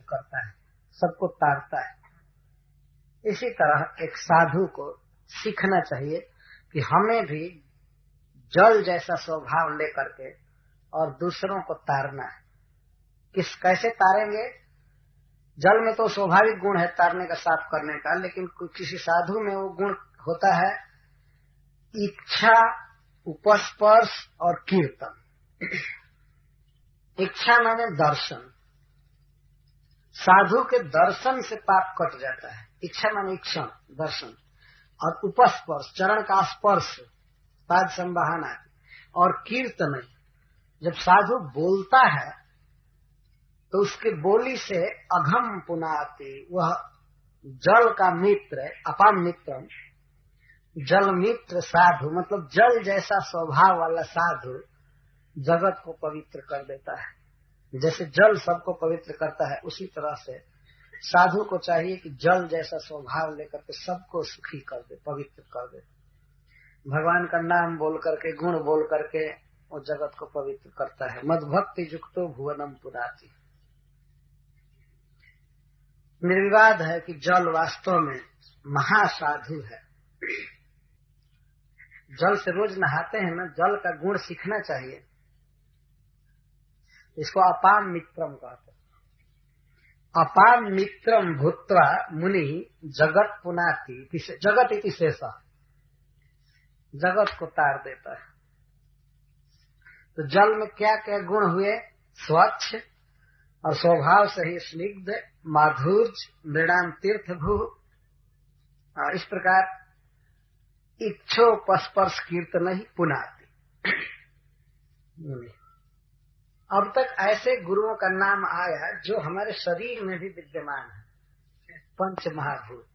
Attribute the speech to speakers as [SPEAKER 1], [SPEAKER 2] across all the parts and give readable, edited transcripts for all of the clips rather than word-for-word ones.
[SPEAKER 1] करता है, सबको तारता है। इसी तरह एक साधु को सीखना चाहिए कि हमें भी जल जैसा स्वभाव लेकर के और दूसरों को तारना है। कैसे तारेंगे? जल में तो स्वाभाविक गुण है तारने का, साफ करने का, लेकिन किसी साधु में वो गुण होता है इच्छा, उपस्पर्श और कीर्तन। इच्छा माने दर्शन, साधु के दर्शन से पाप कट जाता है। इच्छा माने इच्छा, दर्शन, और उपस्पर्श, चरण का स्पर्श, पाद संवाहना, और कीर्तन। जब साधु बोलता है तो उसके बोली से अघम पुनाति, वह जल का मित्र, अपाम मित्रम, जल मित्र साधु, मतलब जल जैसा स्वभाव वाला साधु जगत को पवित्र कर देता है। जैसे जल सबको पवित्र करता है, उसी तरह से साधु को चाहिए कि जल जैसा स्वभाव लेकर के सबको सुखी कर दे, पवित्र कर दे। भगवान का नाम बोल करके, गुण बोल करके वो जगत को पवित्र करता है। मद्भक्ति युक्तो भुवनम पुनाति। निर्विवाद है कि जल वास्तव में महासाधु है। जल से रोज नहाते हैं ना, जल का गुण सीखना चाहिए। इसको अपाम मित्रम कहते हैं। अपाम मित्रम भूत्वा मुनि जगत पुनाति, जगत इति शेषः, जगत को तार देता है। तो जल में क्या क्या गुण हुए? स्वच्छ और स्वभाव से ही स्निग्ध, माधुर्य, मृणाम तीर्थ भू, इस प्रकार इच्छोपस्पर्श कीर्तन ही पुनाति। अब तक ऐसे गुरुओं का नाम आया जो हमारे शरीर में भी विद्यमान है, पंच महाभूत,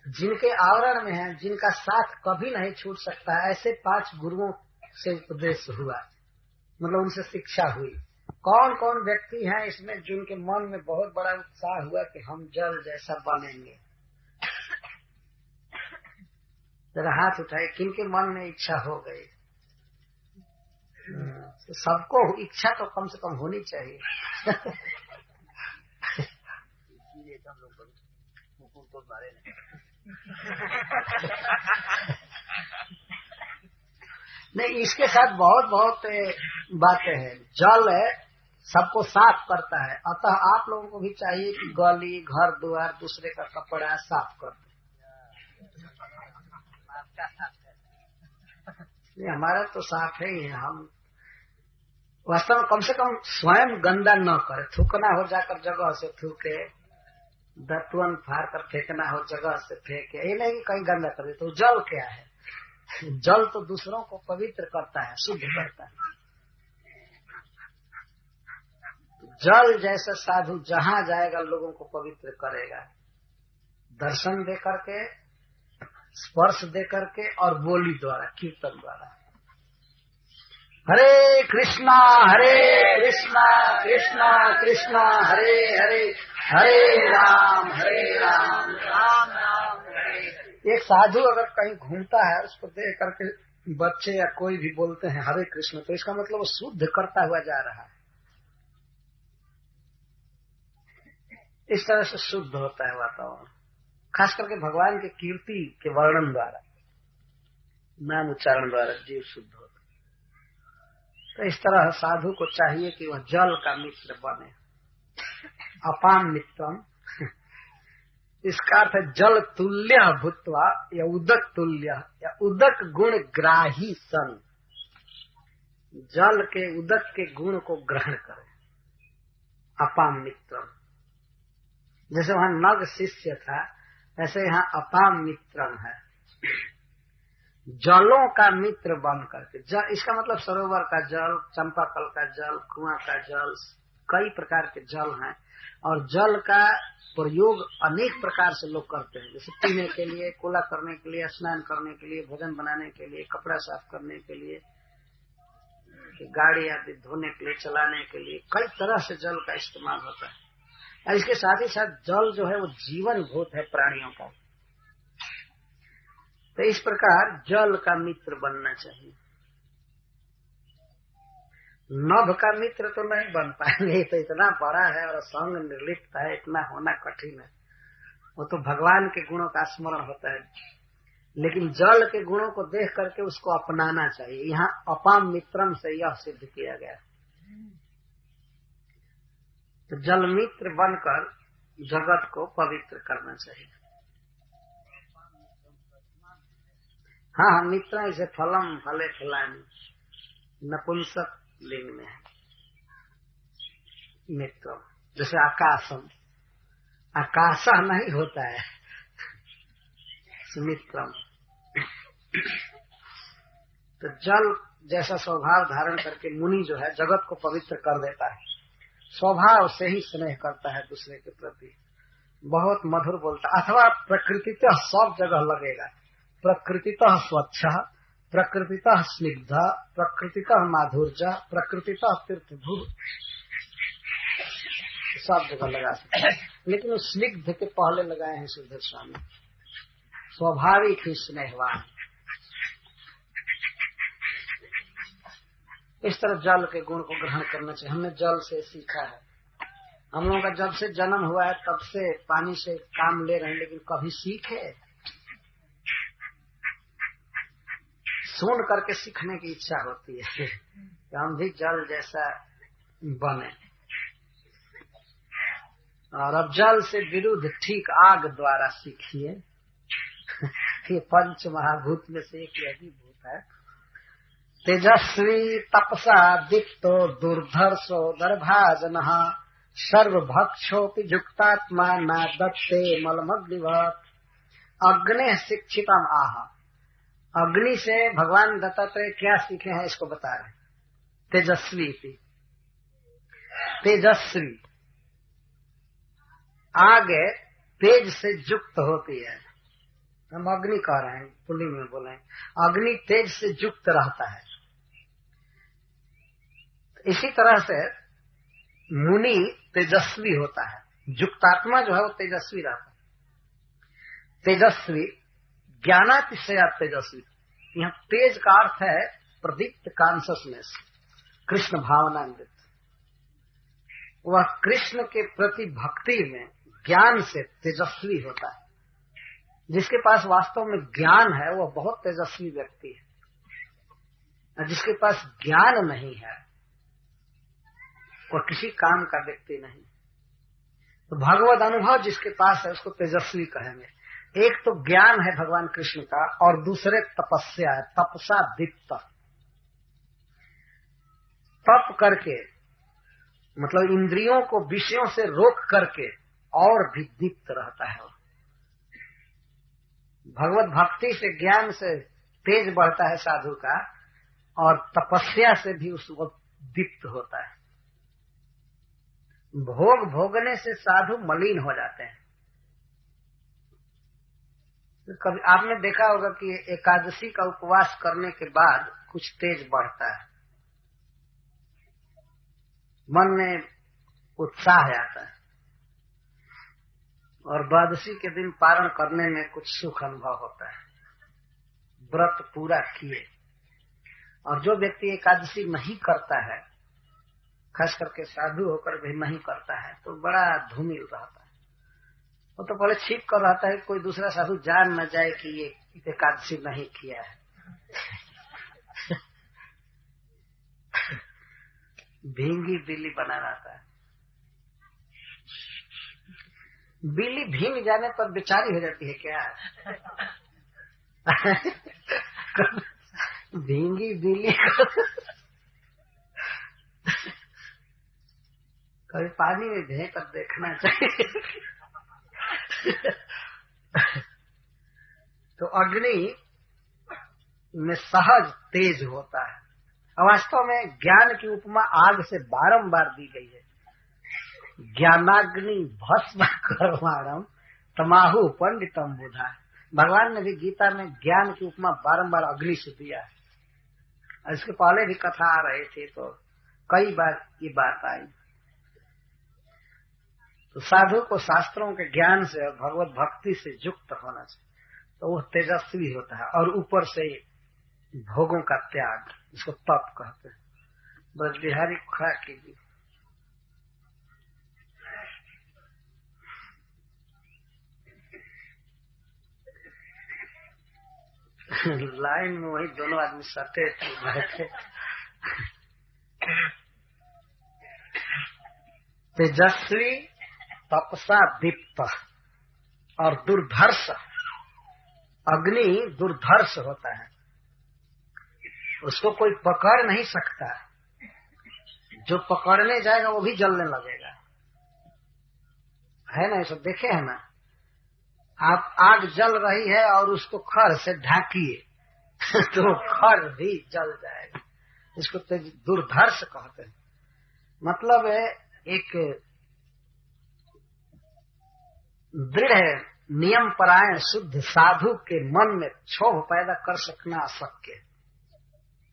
[SPEAKER 1] जिनके आवरण में है, जिनका साथ कभी नहीं छूट सकता। ऐसे 5 गुरुओं से उपदेश हुआ, मतलब उनसे शिक्षा हुई। कौन कौन व्यक्ति हैं इसमें जिनके मन में बहुत बड़ा उत्साह हुआ कि हम जल जैसा बनेंगे? जरा हाथ उठाए, किनके मन में इच्छा हो गई? तो सबको इच्छा तो कम से कम होनी चाहिए। नहीं, इसके साथ बहुत बहुत बातें हैं। जल है, सबको साफ करता है, अतः आप लोगों को भी चाहिए कि गली, घर द्वार, दूसरे का कपड़ा साफ कर दे। हमारा तो साफ है ही है। हम वास्तव में कम से कम स्वयं गंदा न करे। थूकना हो जाकर जगह से थूके, दतवन फाड़ कर फेंकना हो जगह से फेंके, ये नहीं कहीं गंदा कर दे। तो जल क्या है? जल तो दूसरों को पवित्र करता है, शुद्ध करता है। जल जैसा साधु जहां जाएगा लोगों को पवित्र करेगा, दर्शन दे करके, स्पर्श दे करके और बोली द्वारा, कीर्तन द्वारा। हरे कृष्णा कृष्णा कृष्णा हरे हरे, हरे राम राम राम हरे। एक साधु अगर कहीं घूमता है, उसको देख करके बच्चे या कोई भी बोलते हैं हरे कृष्ण, तो इसका मतलब वो शुद्ध करता हुआ जा रहा है। इस तरह से शुद्ध होता है वातावरण, खास करके भगवान के कीर्ति के वर्णन द्वारा, नाम उच्चारण द्वारा जीव शुद्ध होता है। तो इस तरह साधु को चाहिए कि वह जल का मित्र बने, अपाम मित्रम। इसका अर्थ है जल तुल्य भूत्वा, या उदक तुल्य, या उदक गुण ग्राही सन, जल के उदक के गुण को ग्रहण करे, अपाम मित्रम। जैसे वहां नग शिष्य था, ऐसे यहाँ अपाम मित्रम है, जलों का मित्र बन करके। इसका मतलब सरोवर का जल, चंपाकल का जल, कुआं का जल, कई प्रकार के जल हैं। और जल का प्रयोग अनेक प्रकार से लोग करते हैं, जैसे पीने के लिए, कुला करने के लिए, स्नान करने के लिए, भोजन बनाने के लिए, कपड़ा साफ करने के लिए, गाड़ी आदि धोने के लिए, चलाने के लिए, कई तरह से जल का इस्तेमाल होता है। और इसके साथ ही साथ जल जो है वो जीवन भूत है प्राणियों का। तो इस प्रकार जल का मित्र बनना चाहिए। नभ का मित्र तो नहीं बन पाएंगे, तो इतना बड़ा है और संग निर्लिप्त है, इतना होना कठिन है। वो तो भगवान के गुणों का स्मरण होता है, लेकिन जल के गुणों को देख करके उसको अपनाना चाहिए। यहाँ अपाम मित्रम से यह सिद्ध किया गया। तो जल मित्र बनकर जगत को पवित्र करना चाहिए। हाँ, मित्र इसे फलम फले फलानी नपुंसक लिंग में है मित्र। जैसे आकाशम, आकाश नहीं होता है मित्रम। तो जल जैसा स्वभाव धारण करके मुनि जो है जगत को पवित्र कर देता है, स्वभाव से ही स्नेह करता है दूसरे के प्रति, बहुत मधुर बोलता। अथवा प्रकृतितः सब जगह लगेगा, प्रकृतितः स्वच्छ, प्रकृतितः स्निग्ध, प्रकृतितः माधुर्य, प्रकृतितः तीर्थभू, सब जगह लगा सकते हैं। लेकिन उस स्निग्ध के पहले लगाए हैं सुधीर स्वामी, स्वाभाविक ही स्नेहवान। इस तरह जल के गुण को ग्रहण करना चाहिए। हमने जल से सीखा है। हम लोगों का जब से जन्म हुआ है तब से पानी से काम ले रहे हैं, लेकिन कभी सीखे, सुन करके सीखने की इच्छा होती है कि हम भी जल जैसा बने। और अब जल से विरुद्ध ठीक आग द्वारा सीखिए। ये पंच महाभूत में से एक यही भूत है। तेजस्वी तपसा दीप्तो दुर्धर्षो दर्भाजनः सर्वभक्षोपि युक्तात्मा न दत्ते मलमग्निवत्। अग्नि शिक्षितम आह। अग्नि से भगवान दत्तात्रेय क्या सीखे हैं इसको बता रहे। तेजस्वी थी, तेजस्वी आगे तेज से युक्त होती है। हम अग्नि कह रहे हैं, पुल्लिंग में बोले अग्नि तेज से युक्त रहता है। इसी तरह से मुनि तेजस्वी होता है, युक्तात्मा जो है वो तेजस्वी रहता है। तेजस्वी ज्ञानातिशय तेजस्वी। यहाँ तेज का अर्थ है प्रदीप्त कॉन्शसनेस, कृष्ण भावनान्वित। वह कृष्ण के प्रति भक्ति में ज्ञान से तेजस्वी होता है। जिसके पास वास्तव में ज्ञान है वह बहुत तेजस्वी व्यक्ति है। जिसके पास ज्ञान नहीं है वह किसी काम का व्यक्ति नहीं। तो भगवत अनुभव जिसके पास है उसको तेजस्वी कहेंगे। एक तो ज्ञान है भगवान कृष्ण का, और दूसरे तपस्या है, तपसा दीप्त। तप करके मतलब इंद्रियों को विषयों से रोक करके और भी दीप्त रहता है। भगवत भक्ति से ज्ञान से तेज बढ़ता है साधु का, और तपस्या से भी उसको दीप्त होता है। भोग भोगने से साधु मलिन हो जाते हैं। तो कभी आपने देखा होगा कि एकादशी का उपवास करने के बाद कुछ तेज बढ़ता है, मन में उत्साह आता है, और द्वादशी के दिन पारण करने में कुछ सुख अनुभव होता है, व्रत पूरा किए। और जो व्यक्ति एकादशी नहीं करता है, खास करके साधु होकर भी नहीं करता है, तो बड़ा धूमिल रहता है। वो तो पहले छिप कर रहता है कोई दूसरा साधु जान न जाए कि ये एकादशी नहीं किया है। भींगी बिल्ली बना रहता है। बिल्ली भींग जाने पर बेचारी हो जाती है क्या? भींगी बिल्ली कभी पानी में भें कर देखना चाहिए। तो अग्नि में सहज तेज होता है। वास्तव में ज्ञान की उपमा आग से बारंबार दी गई है। ज्ञानाग्नि भस्म कर्माणम तमाहु पंडितम बुधा। भगवान ने भी गीता में ज्ञान की उपमा बारंबार अग्नि से दिया है। इसके पहले भी कथा आ रही थी तो कई बार ये बात आई। तो साधु को शास्त्रों के ज्ञान से और भगवत भक्ति से युक्त होना चाहिए, तो वह तेजस्वी होता है। और ऊपर से भोगों का त्याग, इसको तप कहते हैं। ब्रज बिहारी खड़ा कीजिए। लाइन में वही दोनों आदमी सटे बैठे। तेजस्वी, तपसा दीप्त और दुर्धर्ष। अग्नि दुर्धर्ष होता है, उसको कोई पकड़ नहीं सकता। जो पकड़ने जाएगा वो भी जलने लगेगा, है ना? ये सब देखे है ना? आप आग जल रही है और उसको खर से ढाकिए तो खर भी जल जाएगा। इसको दुर्धर्ष कहते हैं। मतलब एक दृढ़ नियम परायण शुद्ध साधु के मन में क्षोभ पैदा कर सकना अशक्य।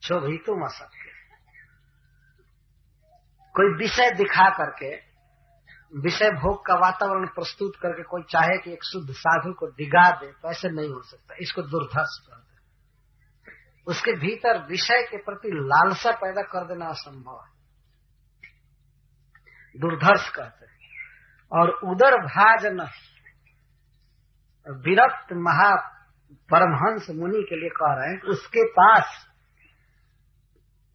[SPEAKER 1] क्षोभ ही तुम अशक्य। कोई विषय दिखा करके, विषय भोग का वातावरण प्रस्तुत करके कोई चाहे कि एक शुद्ध साधु को डिगा दे, तो ऐसे नहीं हो सकता। इसको दुर्धर्ष कहते हैं। उसके भीतर विषय के प्रति लालसा पैदा कर देना असंभव है, दुर्धर्ष कहते हैं। और उदर भाजन विरक्त महा परमहंस मुनि के लिए कह रहे हैं कि उसके पास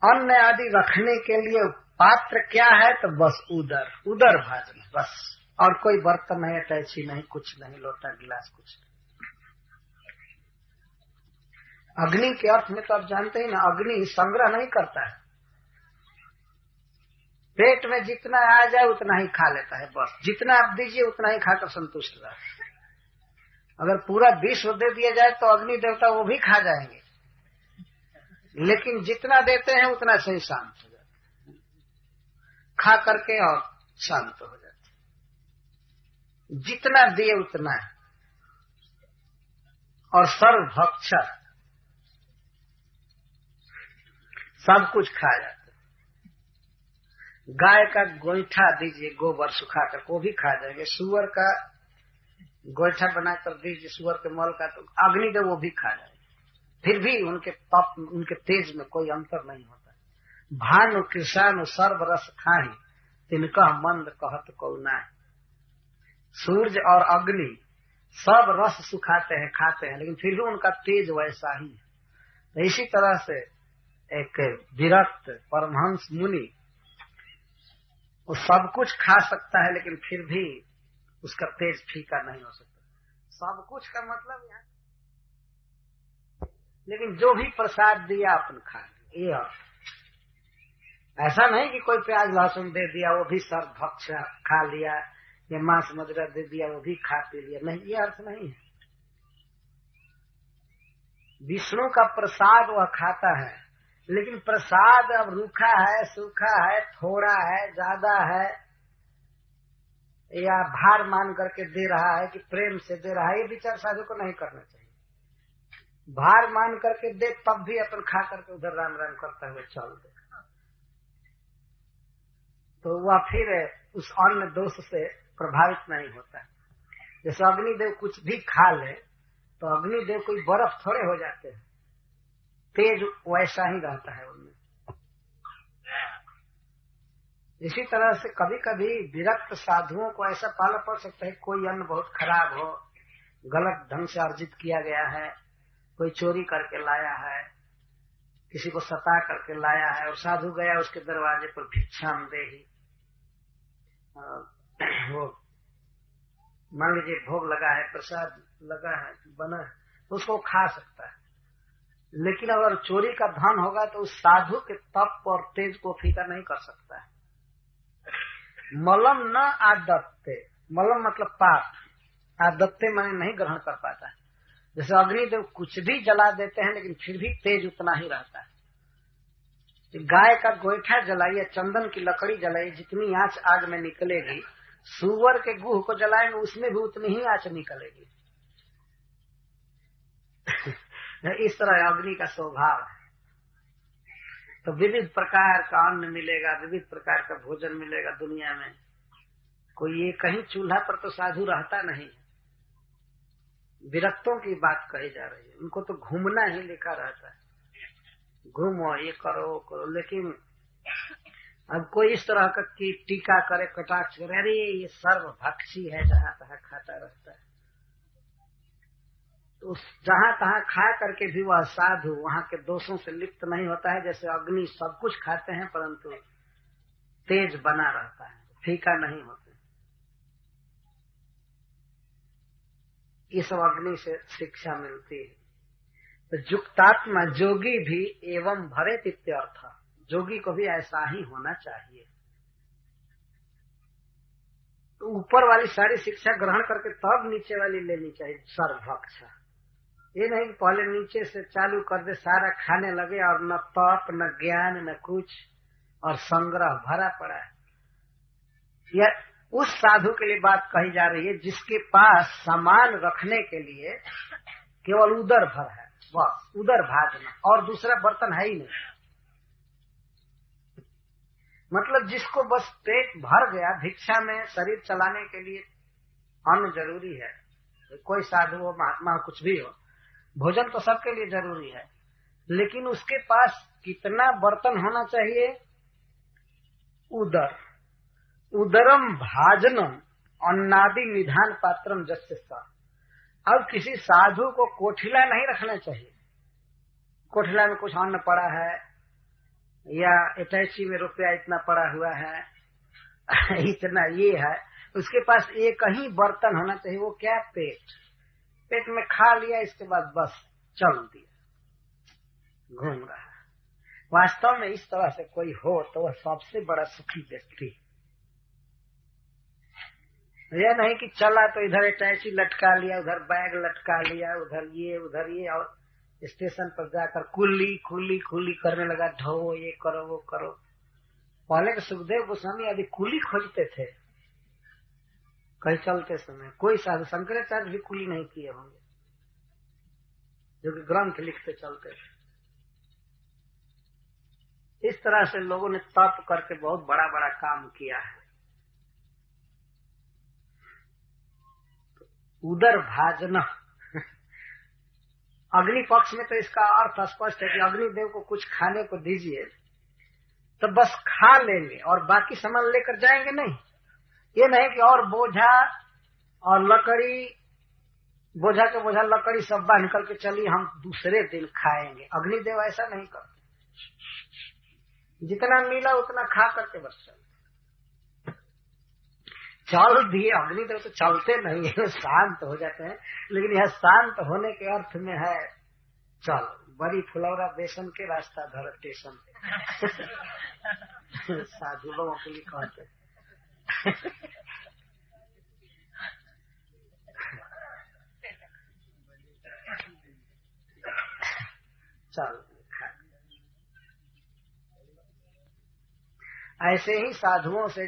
[SPEAKER 1] अन्न आदि रखने के लिए पात्र क्या है? तो बस उदर, उदर भाजन, बस। और कोई बर्तन नहीं, अटैची नहीं, कुछ नहीं, लोटा गिलास कुछ नहीं। अग्नि के अर्थ में तो आप जानते ही ना, अग्नि संग्रह नहीं करता है। पेट में जितना आ जाए उतना ही खा लेता है, बस। जितना आप दीजिए उतना ही खाकर संतुष्ट रहता है। अगर पूरा विश्व दे दिया जाए तो अग्नि देवता वो भी खा जाएंगे, लेकिन जितना देते हैं उतना से ही शांत हो जाते हैं, खा करके और शांत हो जाते हैं। जितना दिए उतना है। और सर्वभक्ष, सब कुछ खा जाते। गाय का गोईठा दीजिए, गोबर सुखा कर, वो भी खा जाएंगे। सुअर का गोईठा बनाकर दीजिए, सुअर के मल का, तो अग्निदेव वो भी खा जाएंगे। फिर भी उनके तप, उनके तेज में कोई अंतर नहीं होता। भानु कृषानु सर्व रस खाही, तिनका मंद कहत को नाय। सूर्य और अग्नि सब रस सुखाते हैं, खाते हैं, लेकिन फिर भी उनका तेज वैसा ही है। तो इसी तरह से एक विरक्त परमहंस मुनि वो सब कुछ खा सकता है, लेकिन फिर भी उसका तेज फीका नहीं हो सकता। सब कुछ का मतलब यहाँ, लेकिन जो भी प्रसाद दिया अपन खा लिया, ये अर्थ। ऐसा नहीं कि कोई प्याज लहसुन दे दिया वो भी सर्वभक्ष खा लिया, या मांस मदिरा दे दिया वो भी खा पी लिया, नहीं, ये अर्थ नहीं है। विष्णु का प्रसाद वह खाता है, लेकिन प्रसाद अब रूखा है, सूखा है, थोड़ा है, ज्यादा है, या भार मान करके दे रहा है कि प्रेम से दे रहा है, ये विचार साधु को नहीं करना चाहिए। भार मान करके दे, तब भी अपन खा करके उधर राम राम करता हुए चल दे, तो वह फिर उस अन्न दोष से प्रभावित नहीं होता। जैसे अग्निदेव कुछ भी खा ले तो अग्निदेव कोई बर्फ थोड़े हो जाते हैं, तेज वैसा ही रहता है उनमें। इसी तरह से कभी कभी विरक्त साधुओं को ऐसा पाला पड़ सकता है, कोई अन्न बहुत खराब हो, गलत ढंग से अर्जित किया गया है, कोई चोरी करके लाया है, किसी को सता करके लाया है, और साधु गया उसके दरवाजे पर भिक्षाम दे ही, वो मान लीजिए भोग लगा है, प्रसाद लगा है, बना है, तो उसको खा सकता है। लेकिन अगर चोरी का धन होगा तो उस साधु के तप और तेज को फीका नहीं कर सकता है। मलम न आदत्ते, मलम मतलब पाप, आदत्ते माने नहीं ग्रहण कर पाता है। जैसे अग्निदेव कुछ भी जला देते हैं, लेकिन फिर भी तेज उतना ही रहता है। गाय का गोईठा जलाइए, चंदन की लकड़ी जलाइए, जितनी आंच आग में निकलेगी, सुअर के गुह को जलाएंगे उसमें भी उतनी ही आंच निकलेगी। इस तरह अग्नि का स्वभाव है। तो विविध प्रकार का अन्न मिलेगा, विविध प्रकार का भोजन मिलेगा दुनिया में। कोई ये कहीं चूल्हा पर तो साधु रहता नहीं। विरक्तों की बात कही जा रही है, उनको तो घूमना ही लिखा रहता है, घूमो, ये करो करो, लेकिन अब कोई इस तरह का की टीका करे, कटाक्ष करे, अरे ये सर्वभक्षी है, जहां तहां खाता रहता है। तो जहां तहां खा करके भी वह साधु वहां के दोषों से लिप्त नहीं होता है। जैसे अग्नि सब कुछ खाते हैं परंतु तेज बना रहता है, फीका नहीं होते। ये सब अग्नि से शिक्षा मिलती है। तो युक्तात्मा जोगी भी एवं भरेत इत्यर्थ, जोगी को भी ऐसा ही होना चाहिए। तो ऊपर वाली सारी शिक्षा ग्रहण करके तब नीचे वाली लेनी चाहिए, सर्वभक्ष। ये नहीं पहले नीचे से चालू कर दे, सारा खाने लगे और न तप न ज्ञान न कुछ, और संग्रह भरा पड़ा है। यह उस साधु के लिए बात कही जा रही है जिसके पास सामान रखने के लिए केवल उदर भर है, बस उदर भाजना, और दूसरा बर्तन है ही नहीं। मतलब जिसको बस पेट भर गया, भिक्षा में शरीर चलाने के लिए अन्न जरूरी है। कोई साधु हो, महात्मा हो, कुछ भी हो, भोजन तो सबके लिए जरूरी है, लेकिन उसके पास कितना बर्तन होना चाहिए? उदर, उदरम भाजनम अन्नादि निधान पात्रम जस्य सा। अब किसी साधु को कोठिला नहीं रखना चाहिए। कोठिला में कुछ अन्न पड़ा है या अटैची में रुपया इतना पड़ा हुआ है इतना ये है, उसके पास एक ही बर्तन होना चाहिए। वो क्या? पेट में खा लिया, इसके बाद बस चल दिया, घूम रहा है। वास्तव में इस तरह से कोई हो तो वह सबसे बड़ा सुखी व्यक्ति। यह नहीं कि चला तो इधर अटैची लटका लिया, उधर बैग लटका लिया, उधर ये, और स्टेशन पर जाकर कुल्ली खुली खुली करने लगा, ढो ये करो वो करो। पहले के सुखदेव गोस्वामी आदि कुली खोजते थे कहीं चलते समय। कोई साधु, शंकराचार्य भी कुली नहीं किए होंगे, जो कि ग्रंथ लिखते चलते थे। इस तरह से लोगों ने तप करके बहुत बड़ा बड़ा काम किया है। उदर भाजना, अग्नि पक्ष में तो इसका अर्थ स्पष्ट है कि अग्निदेव को कुछ खाने को दीजिए तो बस खा लेंगे और बाकी सामान लेकर जाएंगे नहीं। ये नहीं कि और बोझा और लकड़ी, बोझा के बोझा लकड़ी सब बांध करके चलिए हम दूसरे दिन खाएंगे। अग्निदेव ऐसा नहीं करते, जितना मिला उतना खा करके बस चल दिए। अग्निदेव तो चलते नहीं है, शांत हो जाते हैं। लेकिन यह शांत होने के अर्थ में है चल बड़ी फुलौरा बेसन के रास्ता धर स्टेशन साधु लोगों के लिए कहते चल। ऐसे ही साधुओं से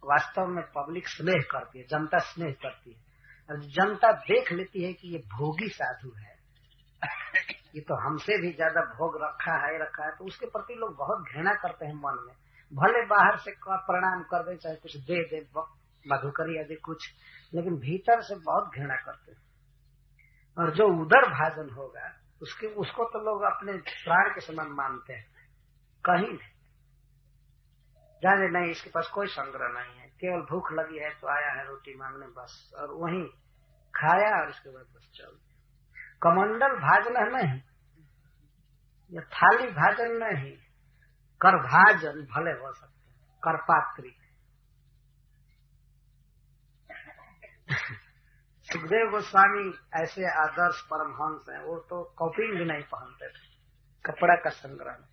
[SPEAKER 1] वास्तव में पब्लिक स्नेह करती है, जनता स्नेह करती है। और जनता देख लेती है कि ये भोगी साधु है, ये तो हमसे भी ज्यादा भोग रखा है, तो उसके प्रति लोग बहुत घृणा करते हैं मन में। भले बाहर से प्रणाम कर दे, चाहे कुछ दे दे, मधुकरी आदि कुछ, लेकिन भीतर से बहुत घृणा करते हैं। और जो उदर भाजन होगा उसको तो लोग अपने प्राण के समान मानते हैं। कहीं नहीं जाने नहीं, इसके पास कोई संग्रह नहीं है, केवल भूख लगी है तो आया है रोटी मांगने बस, और वहीं खाया और इसके बाद बस चल। कमंडल भाजन नहीं, या थाली भाजन नहीं, कर भाजन भले हो सकते, करपात्री। सुखदेव गोस्वामी ऐसे आदर्श परमहंस हैं, वो तो कॉपिंग भी नहीं पहनते थे, कपड़ा का संग्रह नहीं।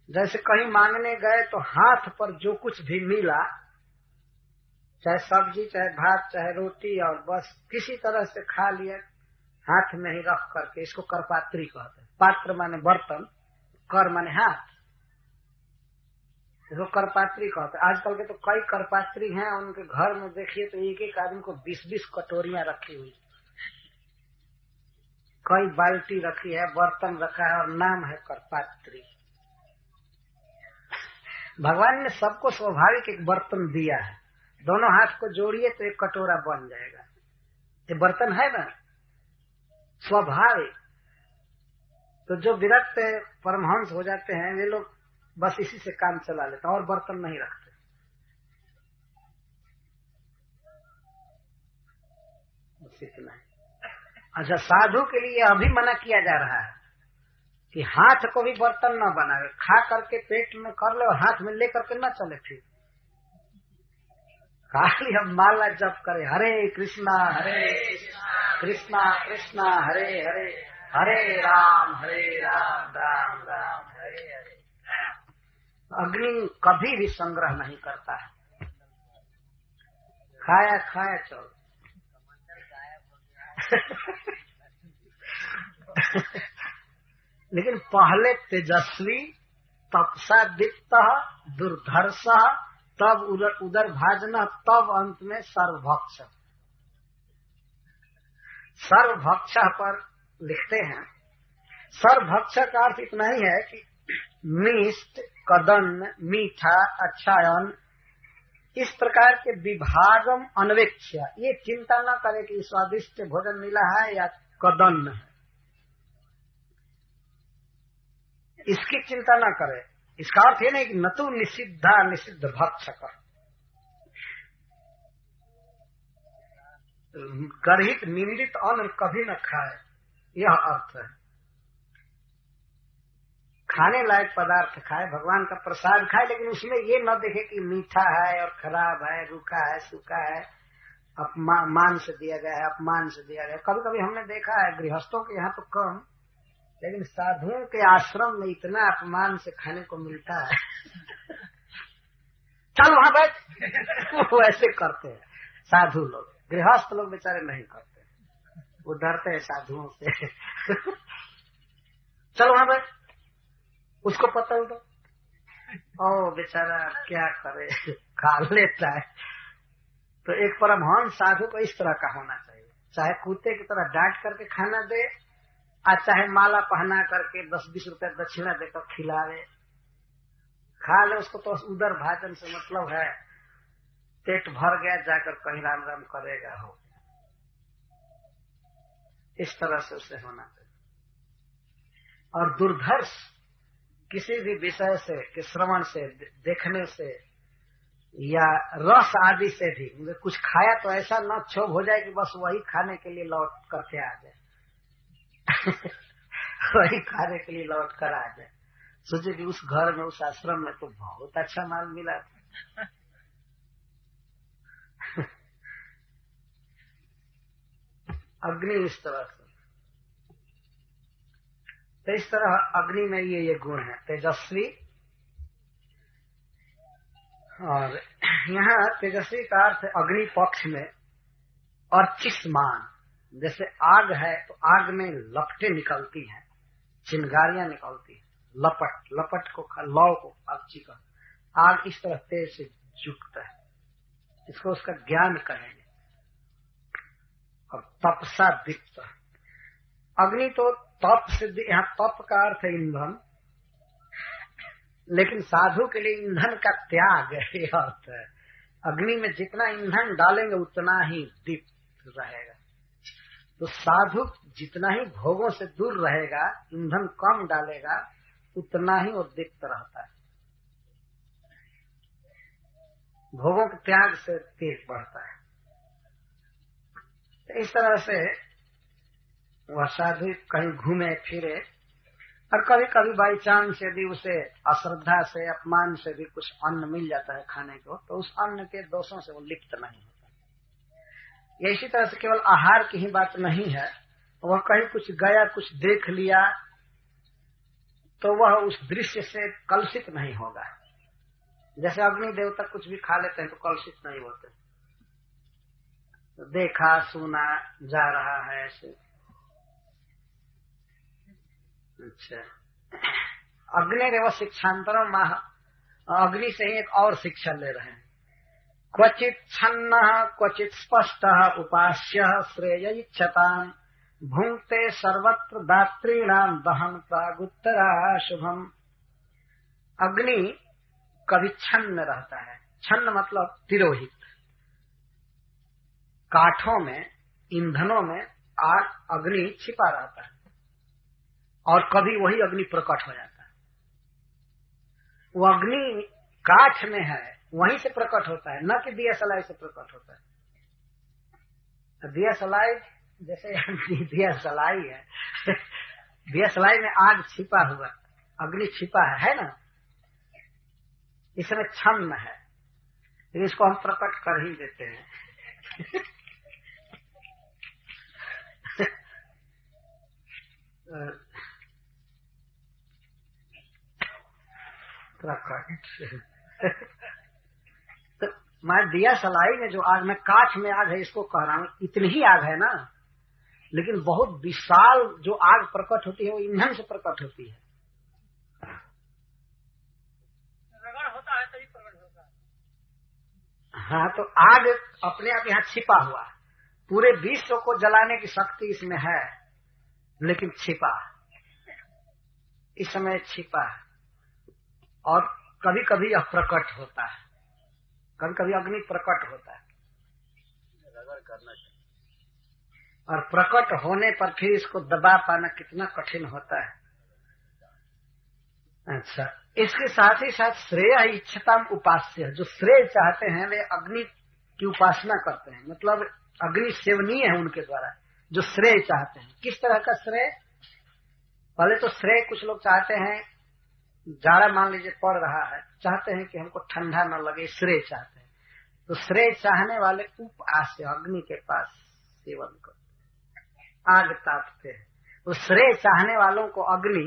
[SPEAKER 1] जैसे कहीं मांगने गए तो हाथ पर जो कुछ भी मिला, चाहे सब्जी चाहे भात चाहे रोटी, और बस किसी तरह से खा लिया, हाथ में ही रख करके, इसको करपात्री कहते हैं। पात्र माने बर्तन, कर माने हाथ, इसको करपात्री कहते हैं। आजकल के तो कई करपात्री हैं, उनके घर में देखिए तो एक एक आदमी को 20-20 कटोरियां रखी हुई, कई बाल्टी रखी है, बर्तन रखा है, और नाम है करपात्री। भगवान ने सबको स्वाभाविक एक बर्तन दिया है, दोनों हाथ को जोड़िए तो एक कटोरा बन जाएगा। ये बर्तन है ना, स्वाभाविक। तो जो विरक्त परमहंस हो जाते हैं वे लोग बस इसी से काम चला लेते हैं और बर्तन नहीं रखते। बस इतना है। अच्छा, साधु के लिए अभी मना किया जा रहा है कि हाथ को भी बर्तन न बनावे, खा करके पेट में कर ले और हाथ में ले करके न चले। फिर खाली हम माला जप करे, हरे कृष्णा कृष्णा कृष्णा हरे हरे, हरे राम राम राम हरे हरे। अग्नि कभी भी संग्रह नहीं करता है, खाया खाया चलो। लेकिन पहले तेजस्वी, तपसा दीप्त, दुर्धर्ष, तब उदर भाजना, तब अंत में सर्वभक्ष। सर्वभक्ष पर लिखते हैं, सर्वभक्ष का अर्थ इतना ही है कि मिष्ट, कदन, मीठा, अच्छा अन्न, इस प्रकार के विभागम अन्वेक्ष्य, ये चिंता न करे कि स्वादिष्ट भोजन मिला है या कदन है, इसकी चिंता न करे। इसका अर्थ ये नहीं कि न तो निषिद्ध भक्ष कर, गर्हित निंदित अन्न कभी न खाए, यह अर्थ है। खाने लायक पदार्थ खाए, भगवान का प्रसाद खाए, लेकिन उसमें ये न देखे कि मीठा है और खराब है, रूखा है, सूखा है, मान से दिया गया है, अपमान से दिया गया है। कभी कभी हमने देखा है गृहस्थों के यहाँ तो कम, लेकिन साधुओं के आश्रम में इतना अपमान से खाने को मिलता है। चल वहां बैठ, वो ऐसे करते हैं साधु लोग। गृहस्थ लोग बेचारे नहीं करते, वो डरते हैं साधुओं से। चल वहां बैठ, उसको पतल दो। ओ बेचारा क्या करे, खा लेता है। तो एक परमहंस साधु को इस तरह का होना चाहिए, चाहे कुत्ते की तरह डांट करके खाना दे, और चाहे माला पहना करके 10-20 रुपए दक्षिणा देकर खिलावे, खा ले। उसको तो उदर भाजन से मतलब है, पेट भर गया, जाकर कहीं राम राम करेगा, हो। इस तरह से उसे होना चाहिए। और दुर्धर्ष, किसी भी विषय से, कि श्रवण से, देखने से या रस आदि से भी, मुझे कुछ खाया तो ऐसा न क्षोभ हो जाए कि बस वही खाने के लिए लौट करके आ जाए। वही खाने के लिए लौट कर आ जाए, सोचे कि उस घर में, उस आश्रम में तो बहुत अच्छा माल मिला था। अग्नि इस तरह से, तो इस तरह अग्नि में ये गुण है, तेजस्वी। और यहाँ तेजस्वी का अर्थ अग्नि पक्ष में, और चिस्मान, जैसे आग है तो आग में लपटें निकलती हैं, चिंगारियां निकलती हैं, लपट को, लौ को अच्छी का, आग इस तरह तेज से युक्त है, इसको उसका ज्ञान कहेंगे। और तपसा दीप्त, अग्नि तो तप से, यहाँ तप का अर्थ है ईंधन, लेकिन साधु के लिए ईंधन का त्याग है, अर्थ है। अग्नि में जितना ईंधन डालेंगे उतना ही दीप्त रहेगा। तो साधु जितना ही भोगों से दूर रहेगा, ईंधन कम डालेगा, उतना ही वो दीप्त रहता है। भोगों के त्याग से तेज बढ़ता है। तो इस तरह से वह साधु कहीं घूमे फिरे, और कभी कभी बाई चांस यदि उसे अश्रद्धा से, अपमान से भी कुछ अन्न मिल जाता है खाने को, तो उस अन्न के दोषों से वो लिप्त नहीं होता। ये इसी तरह से केवल आहार की ही बात नहीं है, वह कहीं कुछ गया, कुछ देख लिया, तो वह उस दृश्य से कलुषित नहीं होगा। जैसे अग्नि देवता कुछ भी खा लेते हैं तो कलुषित नहीं होते, तो देखा सुना जा रहा है ऐसे। अच्छा, अग्निरेव शिक्षांतरम माह, अग्नि से ही एक और शिक्षा ले रहे हैं। क्वचित छन्न क्वचित स्पष्ट उपास्य श्रेय इच्छताम भुंक्ते सर्वत्र दात्रीणाम दहन प्रागुत्तरा शुभम। अग्नि कभी छन्न रहता है, छन्न मतलब तिरोहित, काठों में, ईंधनों में आग, अग्नि छिपा रहता है, और कभी वही अग्नि प्रकट हो जाता है। वो अग्नि काठ में है, वहीं से प्रकट होता है, न कि दिया सलाई से प्रकट होता है। दिया सलाई जैसे दिया सलाई है दिया सलाई में आग छिपा हुआ, अग्नि छिपा है ना, इसमें छन्न है, लेकिन इसको हम प्रकट कर ही देते हैं प्रकट तो मैं दिया सलाई में जो आग, में काठ में आग है इसको कह रहा हूं, इतनी ही आग है ना, लेकिन बहुत विशाल जो आग प्रकट होती है वो ईंधन से प्रकट होती है।
[SPEAKER 2] रगड़ होता है तभी प्रकट होता है।
[SPEAKER 1] हाँ, तो आग अपने आप यहाँ छिपा हुआ, पूरे विश्व को जलाने की शक्ति इसमें है, लेकिन छिपा, इस समय छिपा है। और कभी कभी यह प्रकट होता है, कभी कभी अग्नि प्रकट होता है,
[SPEAKER 2] रगड़ करना चाहिए।
[SPEAKER 1] और प्रकट होने पर फिर इसको दबा पाना कितना कठिन होता है। अच्छा, इसके साथ ही साथ श्रेय इच्छताम उपास्य, जो श्रेय चाहते हैं वे अग्नि की उपासना करते हैं, मतलब अग्नि सेवनीय है उनके द्वारा, जो श्रेय चाहते हैं। किस तरह का श्रेय? पहले तो श्रेय कुछ लोग चाहते हैं, जाड़ा मान लीजिए पड़ रहा है, चाहते हैं कि हमको ठंडा न लगे, श्रेय चाहते हैं। तो श्रेय चाहने वाले उपास्य, अग्नि के पास सेवन करते, आग तापते हैं। तो श्रेय चाहने वालों को अग्नि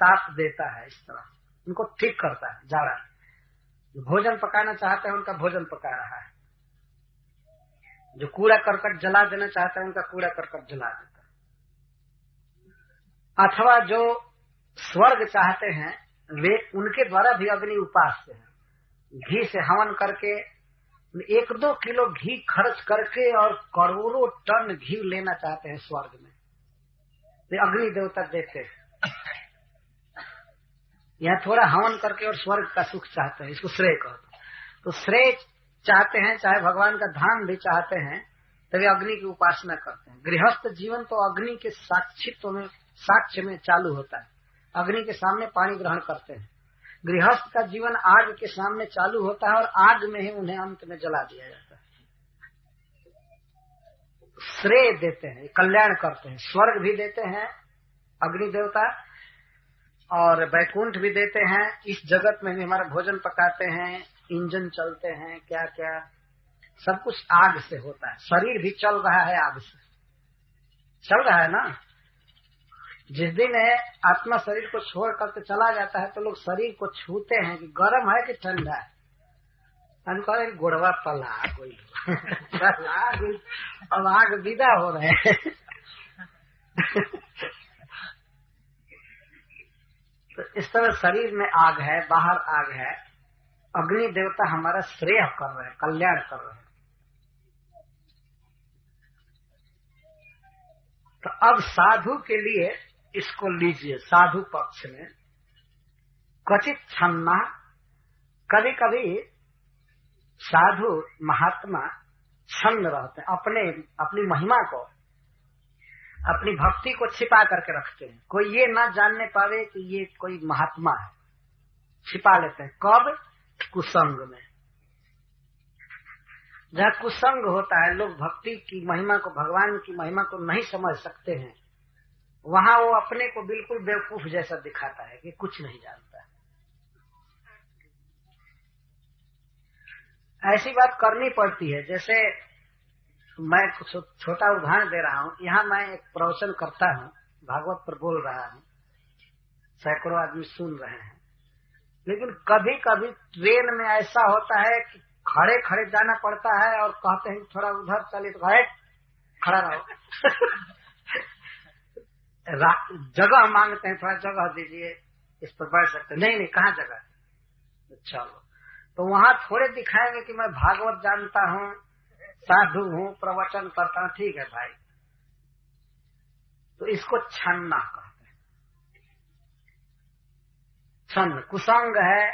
[SPEAKER 1] ताप देता है, इस तरह उनको ठीक करता है। जाड़ा जो भोजन पकाना चाहते हैं उनका भोजन पका रहा है, जो कूड़ा करकट जला देना चाहते हैं उनका कूड़ा करकट जला देता है। अथवा जो स्वर्ग चाहते हैं वे, उनके द्वारा भी अग्नि उपास्य है। घी से हवन करके 1-2 किलो घी खर्च करके और करोड़ों टन घी लेना चाहते हैं स्वर्ग में, वे अग्नि देवता देते हैं। यहाँ थोड़ा हवन करके और स्वर्ग का सुख चाहते हैं, इसको श्रेय कहते हैं। तो श्रेय चाहते हैं, चाहे भगवान का धाम भी चाहते हैं, तभी अग्नि की उपासना करते हैं। गृहस्थ जीवन तो अग्नि के साक्षित्व में, साक्ष्य में चालू होता है, अग्नि के सामने पानी ग्रहण करते हैं। गृहस्थ का जीवन आग के सामने चालू होता है और आग में ही उन्हें अंत में जला दिया जाता है। श्रेय देते हैं, कल्याण करते हैं। स्वर्ग भी देते हैं अग्नि देवता, और वैकुंठ भी देते हैं। इस जगत में भी हमारा भोजन पकाते हैं, इंजन चलते हैं, क्या क्या सब कुछ आग से होता है। शरीर भी चल रहा है, आग से चल रहा है ना। जिस दिन आत्मा शरीर को छोड़ करके चला जाता है तो लोग शरीर को छूते हैं कि गर्म है कि ठंडा है, कह गोड़वा पला कोई अब आग विदा हो रहे हैं तो इस तरह शरीर में आग है, बाहर आग है। अग्नि देवता हमारा श्रेय कर रहे हैं, कल्याण कर रहे हैं। तो अब साधु के लिए इसको लीजिए, साधु पक्ष में क्वचित छन्ना, कभी कभी साधु महात्मा छन्न रहते हैं, अपनी महिमा को, अपनी भक्ति को छिपा करके रखते हैं। कोई ये ना जानने पावे कि ये कोई महात्मा है, छिपा लेते हैं। कब? कुसंग में। जहाँ कुसंग होता है, लोग भक्ति की महिमा को, भगवान की महिमा को नहीं समझ सकते हैं, वहां वो अपने को बिल्कुल बेवकूफ जैसा दिखाता है कि कुछ नहीं जानता है। ऐसी बात करनी पड़ती है। जैसे मैं कुछ छोटा उदाहरण दे रहा हूँ, यहाँ मैं एक प्रवचन करता हूँ, भागवत पर बोल रहा हूँ, सैकड़ों आदमी सुन रहे हैं, लेकिन कभी कभी ट्रेन में ऐसा होता है कि खड़े खड़े जाना पड़ता है और कहते हैं थोड़ा उधर चले तो खड़ा रहो जगह मांगते हैं, थोड़ा जगह दीजिए, इस पर बैठ सकते। नहीं, कहाँ जगह? चलो, तो वहां थोड़े दिखाएंगे कि मैं भागवत जानता हूँ, साधु हूँ, प्रवचन करता हूँ। ठीक है भाई, तो इसको छन्ना कहते हैं। छन्न कुसंग है,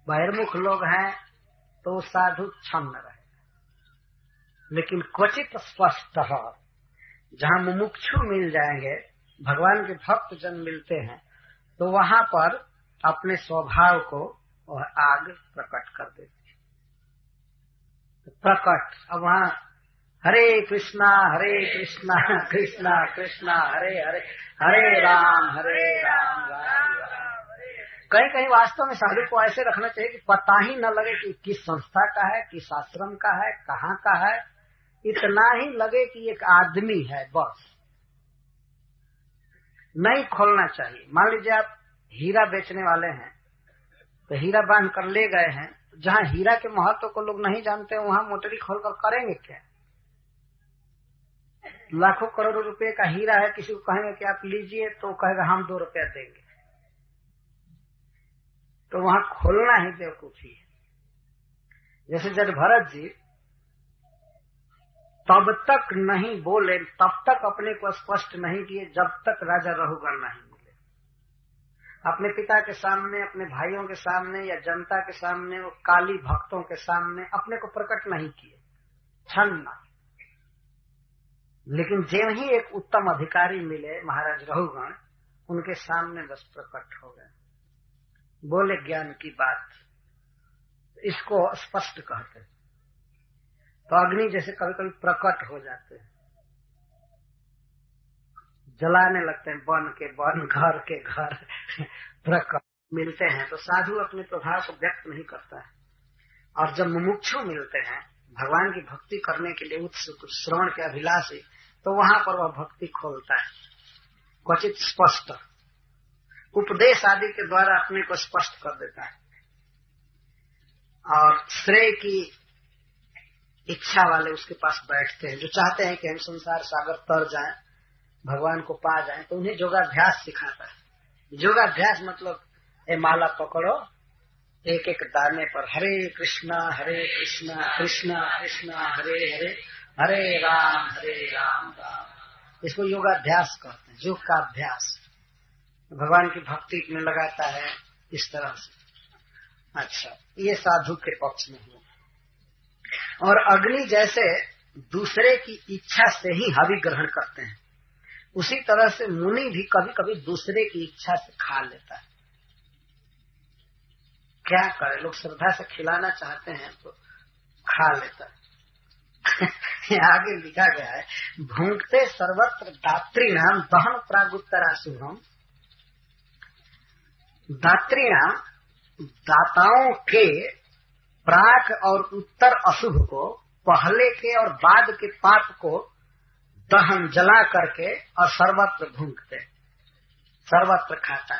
[SPEAKER 1] बहिर्मुख लोग हैं, तो साधु छन्न रहेगा। लेकिन क्वचित स्पष्ट, जहां मुमुक्षु मिल जाएंगे, भगवान के भक्त जन मिलते हैं तो वहां पर अपने स्वभाव को वह आग प्रकट कर देती है। तो प्रकट, अब वहां हरे कृष्णा कृष्णा कृष्णा हरे हरे, हरे राम राम राम। कहीं कहीं वास्तव में साधु को ऐसे रखना चाहिए कि पता ही न लगे कि किस संस्था का है, किस आश्रम का है, कहाँ का है, इतना ही लगे कि एक आदमी है बस। नहीं खोलना चाहिए। मान लीजिए आप हीरा बेचने वाले हैं तो हीरा बांध कर ले गए हैं, जहाँ हीरा के महत्व को लोग नहीं जानते वहां मोटरी खोलकर करेंगे क्या? लाखों करोड़ों रुपए का हीरा है, किसी को कहेंगे कि आप लीजिए तो कहेगा हम 2 रुपया देंगे, तो वहां खोलना ही बेवकूफी है। जैसे जब भरत जी तब तक नहीं बोले, तब तक अपने को स्पष्ट नहीं किए जब तक राजा रघुगण नहीं मिले। अपने पिता के सामने, अपने भाइयों के सामने या जनता के सामने, वो काली भक्तों के सामने अपने को प्रकट नहीं किए, क्षण न। लेकिन जब ही एक उत्तम अधिकारी मिले महाराज रघुगण, उनके सामने बस प्रकट हो गए, बोले ज्ञान की बात। इसको स्पष्ट कहते हैं। तो अग्नि जैसे कभी कभी प्रकट हो जाते हैं, जलाने लगते हैं, बन के बन, घर के घर प्रकट मिलते हैं। तो साधु अपने प्रभाव को व्यक्त नहीं करता है। और जब मुमुक्षु मिलते हैं, भगवान की भक्ति करने के लिए उत्सुक, श्रवण के अभिलाषी, तो वहां पर वह भक्ति खोलता है, क्वचित स्पष्ट उपदेश आदि के द्वारा अपने को स्पष्ट कर देता है। और श्रेय की इच्छा वाले उसके पास बैठते हैं, जो चाहते हैं कि हम संसार सागर तर जाएं, भगवान को पा जाएं, तो उन्हें योगाभ्यास सिखाता है। योगाभ्यास मतलब ये माला पकड़ो, एक एक दाने पर हरे कृष्णा कृष्णा कृष्णा हरे हरे, हरे राम राम। इसको योगाभ्यास कहते हैं, योग का अभ्यास। भगवान की भक्ति में लगाता है इस तरह से। अच्छा, ये साधु के पक्ष में हुआ। और अग्नि जैसे दूसरे की इच्छा से ही हवि ग्रहण करते हैं, उसी तरह से मुनि भी कभी कभी दूसरे की इच्छा से खा लेता है। क्या करे, लोग श्रद्धा से खिलाना चाहते हैं तो खा लेता है। आगे लिखा गया है, भूंगते सर्वत्र दात्रीणाम दहन प्रागुत्तराशुभम। दात्रीणाम दाताओं के प्राक और उत्तर अशुभ को, पहले के और बाद के पाप को दहन जला करके और सर्वत्र भूंगते, सर्वत्र खाता।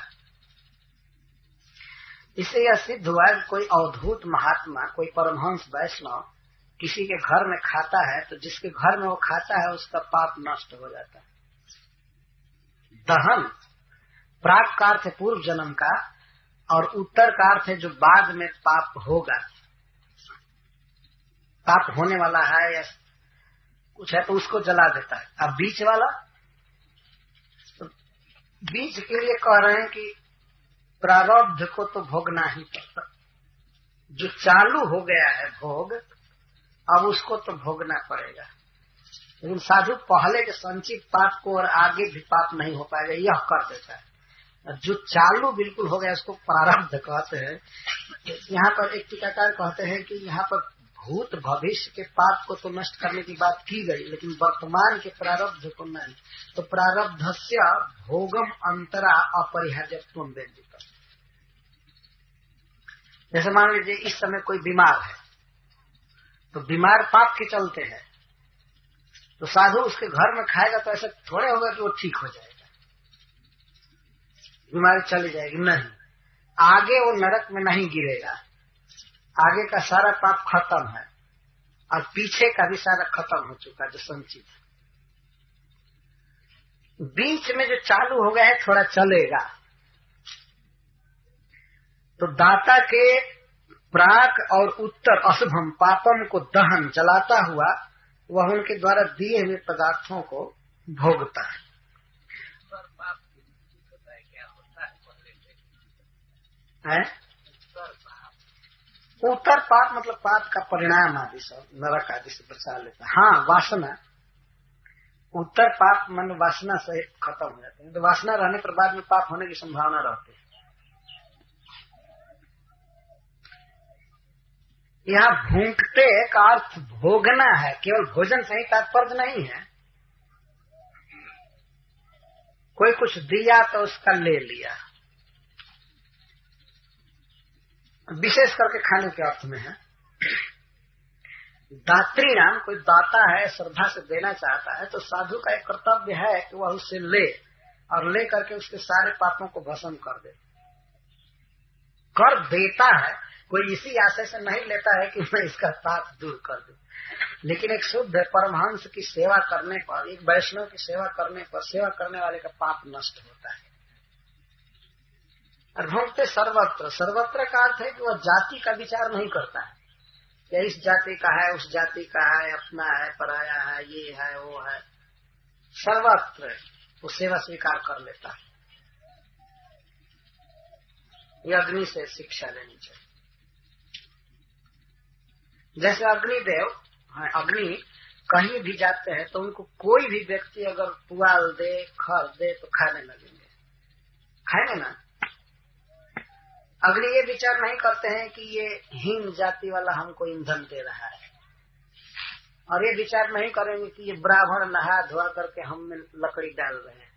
[SPEAKER 1] इससे यह सिद्ध हुआ कि कोई अवधूत महात्मा, कोई परमहंस वैष्णव किसी के घर में खाता है तो जिसके घर में वो खाता है उसका पाप नष्ट हो जाता है। दहन प्राक का अर्थ है पूर्व जन्म का, और उत्तर का अर्थ है जो बाद में पाप होगा, पाप होने वाला है या कुछ है तो उसको जला देता है। अब बीच वाला, तो बीच के लिए कह रहे हैं कि प्रारब्ध को तो भोगना ही पड़ता, जो चालू हो गया है भोग अब उसको तो भोगना पड़ेगा। लेकिन साधु पहले के संचित पाप को और आगे भी पाप नहीं हो पाएगा यह कर देता है। जो चालू बिल्कुल हो गया उसको प्रारब्ध कहते हैं। यहाँ पर एक टीकाकार कहते हैं कि यहाँ पर भूत भविष्य के पाप को तो नष्ट करने की बात की गई, लेकिन वर्तमान के प्रारब्ध को नहीं। तो प्रारब्धस्य भोगम अंतरा अपरिहार्यत्वम व्यंजित। जैसे मान लीजिए इस समय कोई बीमार है, तो बीमार पाप के चलते है, तो साधु उसके घर में खाएगा तो ऐसा थोड़े होगा कि वो ठीक हो जाएगा, बीमारी चली जाएगी, नहीं। आगे वो नरक में नहीं गिरेगा, आगे का सारा पाप खत्म है और पीछे का भी सारा खत्म हो चुका जो संचित है। बीच में जो चालू हो गया है थोड़ा चलेगा। तो दाता के प्राक और उत्तर अशुभम पापम को दहन जलाता हुआ वह उनके द्वारा दिए हुए पदार्थों को भोगता है। उत्तर पाप मतलब पाप का परिणाम आदि सब नरक आदि से बचा लेता है। हाँ, वासना उत्तर पाप मन वासना सहित खत्म हो जाते हैं। तो वासना रहने पर बाद में पाप होने की संभावना रहती है। यहाँ भूखते का अर्थ भोगना है, केवल भोजन से ही तात्पर्य नहीं है। कोई कुछ दिया तो उसका ले लिया, विशेष करके खाने के अर्थ में है। दात्री नाम, कोई दाता है, श्रद्धा से देना चाहता है, तो साधु का एक कर्तव्य है कि वह उससे ले और ले करके उसके सारे पापों को भस्म कर दे। कर देता है, कोई इसी आशय से नहीं लेता है कि मैं इसका पाप दूर कर दूं, लेकिन एक शुद्ध परमहंस की सेवा करने पर, एक वैष्णव की सेवा करने पर सेवा करने वाले का पाप नष्ट होता है। और भोगते सर्वत्र, सर्वत्र का अर्थ है कि वह जाति का विचार नहीं करता है कि इस जाति का है, उस जाति का है, अपना है, पराया है, ये है, वो है। सर्वत्र वो सेवा स्वीकार कर लेता है। ये अग्नि से शिक्षा लेनी चाहिए। जैसे अग्निदेव, अग्नि कहीं भी जाते हैं तो उनको कोई भी व्यक्ति अगर पुआल दे, खर दे तो खाने लगेंगे, खाएंगे ना। अग्नि ये विचार नहीं करते हैं कि ये हीन जाति वाला हमको ईंधन दे रहा है, और ये विचार नहीं करेंगे कि ये ब्राह्मण नहा धोआ करके हम में लकड़ी डाल रहे हैं।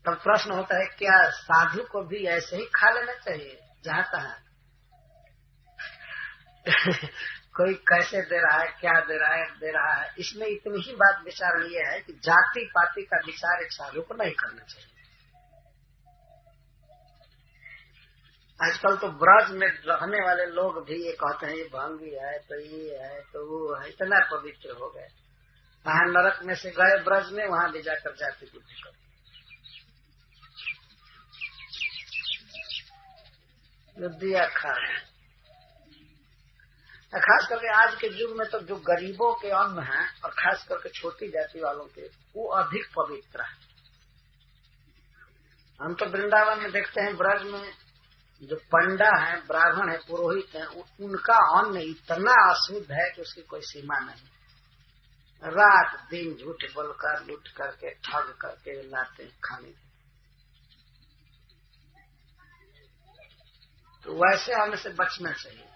[SPEAKER 1] तब प्रश्न होता है, क्या साधु को भी ऐसे ही खा लेना चाहिए जहां तहां? कोई कैसे दे रहा है, क्या दे रहा है। इसमें इतनी ही बात विचार ये है कि जाति पाति का विचार एक साधु को नहीं करना चाहिए। आजकल तो ब्रज में रहने वाले लोग भी ये कहते हैं ये भांगी है, तो ये है, तो वो है, इतना पवित्र हो गए। वहां नरक में से गए ब्रज में, वहां ले जाकर जाति बुद्धि कर दिया खा। खास करके आज के युग में तो जो गरीबों के अन्न है, और खास करके छोटी जाति वालों के, वो अधिक पवित्र है। हम तो वृंदावन में देखते हैं, ब्रज में जो पंडा है, ब्राह्मण है, पुरोहित है, उनका अन्न इतना अशुद्ध है कि उसकी कोई सीमा नहीं। रात दिन झूठ बोलकर, लूट करके, ठग करके लाते हैं खाने। तो वैसे हमें से बचना चाहिए।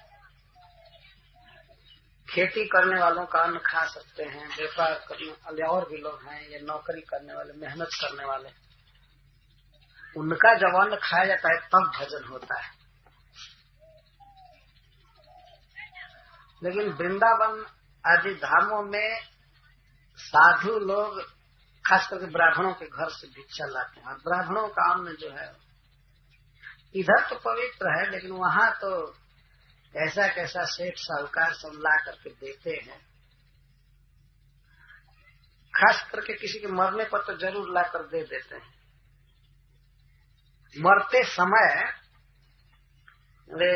[SPEAKER 1] खेती करने वालों का अन्न खा सकते हैं, व्यापार करने वाले और भी लोग हैं, या नौकरी करने वाले, मेहनत करने वाले, उनका जब अन्न खाया जाता है तब भजन होता है। लेकिन वृंदावन आदि धामों में साधु लोग खास करके ब्राह्मणों के घर से भिक्षा लाते हैं, और ब्राह्मणों का अन्न जो है इधर तो पवित्र है, लेकिन वहां तो ऐसा कैसा सेठ साहूकार सब ला करके देते हैं। खास करके किसी के मरने पर तो जरूर ला कर दे देते हैं। मरते समय वे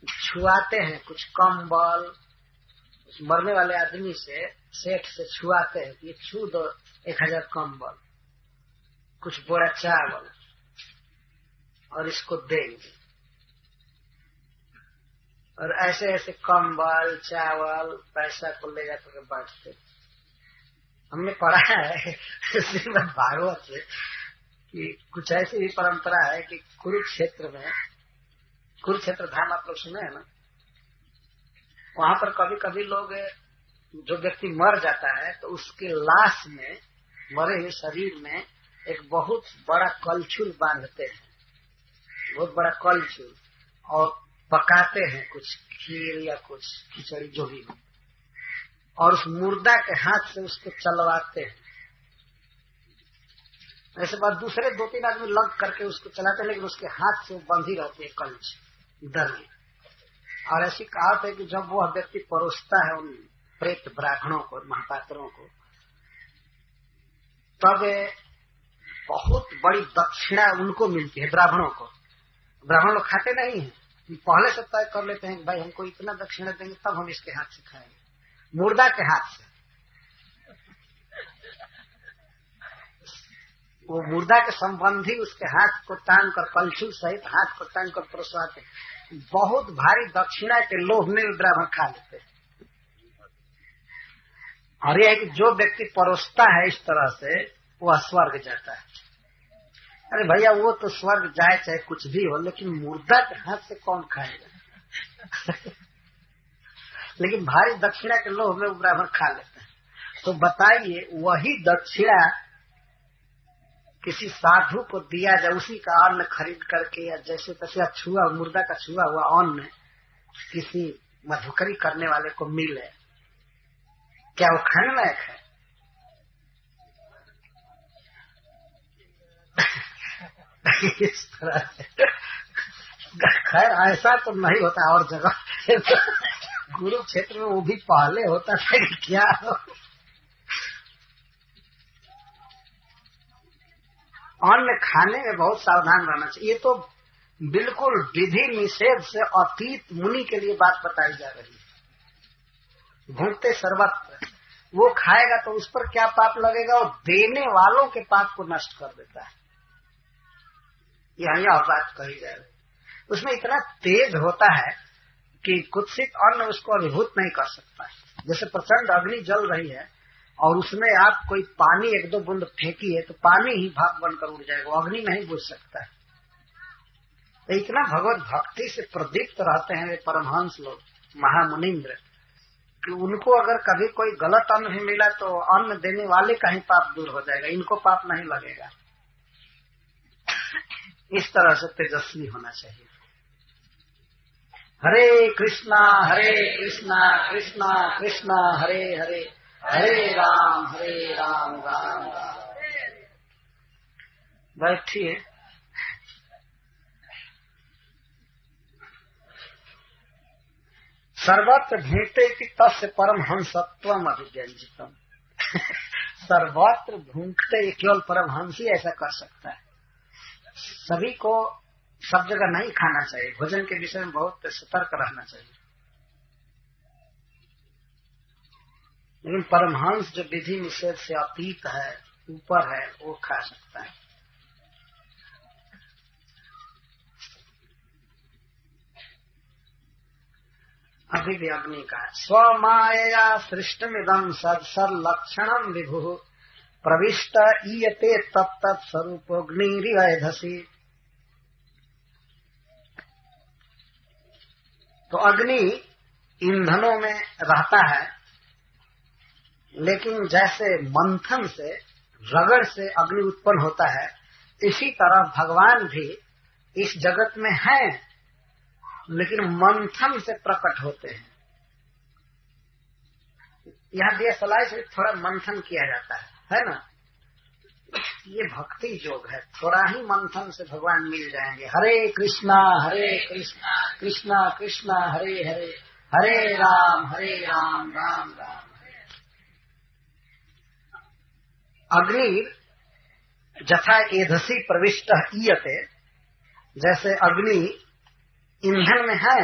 [SPEAKER 1] छुआते हैं कुछ कंबल, उस मरने वाले आदमी से, सेठ से छुआते हैं कि ये छू दो 1000 कंबल, कुछ बोरा चावल, और इसको देंगे। और ऐसे ऐसे कंबल, चावल, पैसा को ले जाकर के बांटते। हमने पढ़ा है श्रीमद् भागवत से कि कुछ ऐसी भी परंपरा है कि कुरुक्षेत्र में, कुरुक्षेत्र धाम आप लोग सुने हैं ना, वहां पर कभी कभी लोग, जो व्यक्ति मर जाता है तो उसके लाश में, मरे हुए शरीर में एक बहुत बड़ा कलछुल बांधते हैं, बहुत बड़ा कलछुल, और पकाते हैं कुछ खीर या कुछ खिचड़ी जो भी हो, और उस मुर्दा के हाथ से उसको चलवाते हैं। ऐसे बाद दूसरे 2-3 आदमी लग करके उसको चलाते हैं, लेकिन उसके हाथ से बंधी रहती है कलछ दर्द। और ऐसी कहावत है कि जब वह व्यक्ति परोसता है उन प्रेत ब्राह्मणों को, महापात्रों को, तब बहुत बड़ी दक्षिणा उनको मिलती है, ब्राह्मणों को। ब्राह्मण लोग खाते नहीं है, पहले से तय कर लेते हैं कि भाई हमको इतना दक्षिणा देंगे तब हम इसके हाथ से खाएंगे, मुर्दा के हाथ से। वो मुर्दा के संबंधी उसके हाथ को टांग कर, कलछुल सहित हाथ को टांग कर परोसवाते। बहुत भारी दक्षिणा के लोभ में ब्राह्मण खा लेते हैं। और यह है कि जो व्यक्ति परोसता है इस तरह से वह स्वर्ग जाता है। अरे भैया वो तो स्वर्ग जाए चाहे कुछ भी हो, लेकिन मुर्दा के हाथ से कौन खाएगा? लेकिन भारी दक्षिणा के लोभ में वो ब्राह्मण खा लेते हैं। तो बताइए वही दक्षिणा किसी साधु को दिया जाए, उसी का अन्न खरीद करके या जैसे तैसे छुआ मुर्दा का छुआ हुआ अन्न किसी मधुकरी करने वाले को मिले, क्या वो खाने लायक है? इस तरह से खैर ऐसा तो नहीं होता और जगह गुरु क्षेत्र में वो भी पहले होता था कि क्या हो। अन्न खाने में बहुत सावधान रहना चाहिए। ये तो बिल्कुल विधि निषेध से अतीत मुनि के लिए बात बताई जा रही है। भूखते सर्वत्र वो खाएगा तो उस पर क्या पाप लगेगा? और देने वालों के पाप को नष्ट कर देता है। यह बात कही जा रही है। उसमें इतना तेज होता है कि कुत्सित अन्न उसको अभिभूत नहीं कर सकता है। जैसे प्रचंड अग्नि जल रही है और उसमें आप कोई पानी एक दो बूंद फेंकी है तो पानी ही भाप बनकर उड़ जाएगा, अग्नि नहीं बुझ सकता है। तो इतना भगवत भक्ति से प्रदीप्त रहते हैं वे परमहंस लोग, महामुनिन्द्र, कि उनको अगर कभी कोई गलत अन्न भी मिला तो अन्न देने वाले का ही पाप दूर हो जाएगा, इनको पाप नहीं लगेगा। इस तरह से तेजस्वी होना चाहिए। हरे कृष्णा कृष्णा कृष्णा हरे हरे, हरे राम राम राम। बैठिए। सर्वत्र भूंगते कि तस्य परमहंसत्वम अभिव्यंजितम। सर्वत्र भूंगते केवल परमहंस ही ऐसा कर सकता है। सभी को सब जगह नहीं खाना चाहिए। भोजन के विषय में बहुत सतर्क रहना चाहिए। लेकिन परमहंस जो विधि निषेध से अतीत है, ऊपर है, वो खा सकता है। अभी भी अग्नि का स्वमाया सृष्टमिदं सल्लक्षणम विभु प्रविष्ट ईयते तत्त स्वरूपोऽग्निरिवैधसी। तो अग्नि ईंधनों में रहता है, लेकिन जैसे मंथन से रगड़ से अग्नि उत्पन्न होता है, इसी तरह भगवान भी इस जगत में हैं, लेकिन मंथन से प्रकट होते हैं। यहाँ दिया सलाई से थोड़ा मंथन किया जाता है ना? ये भक्ति योग है। थोड़ा ही मंथन से भगवान मिल जाएंगे। हरे कृष्णा कृष्णा कृष्णा हरे हरे, हरे राम राम राम। अग्नि जथा एधसी प्रविष्ट ईयते, जैसे अग्नि ईंधन में है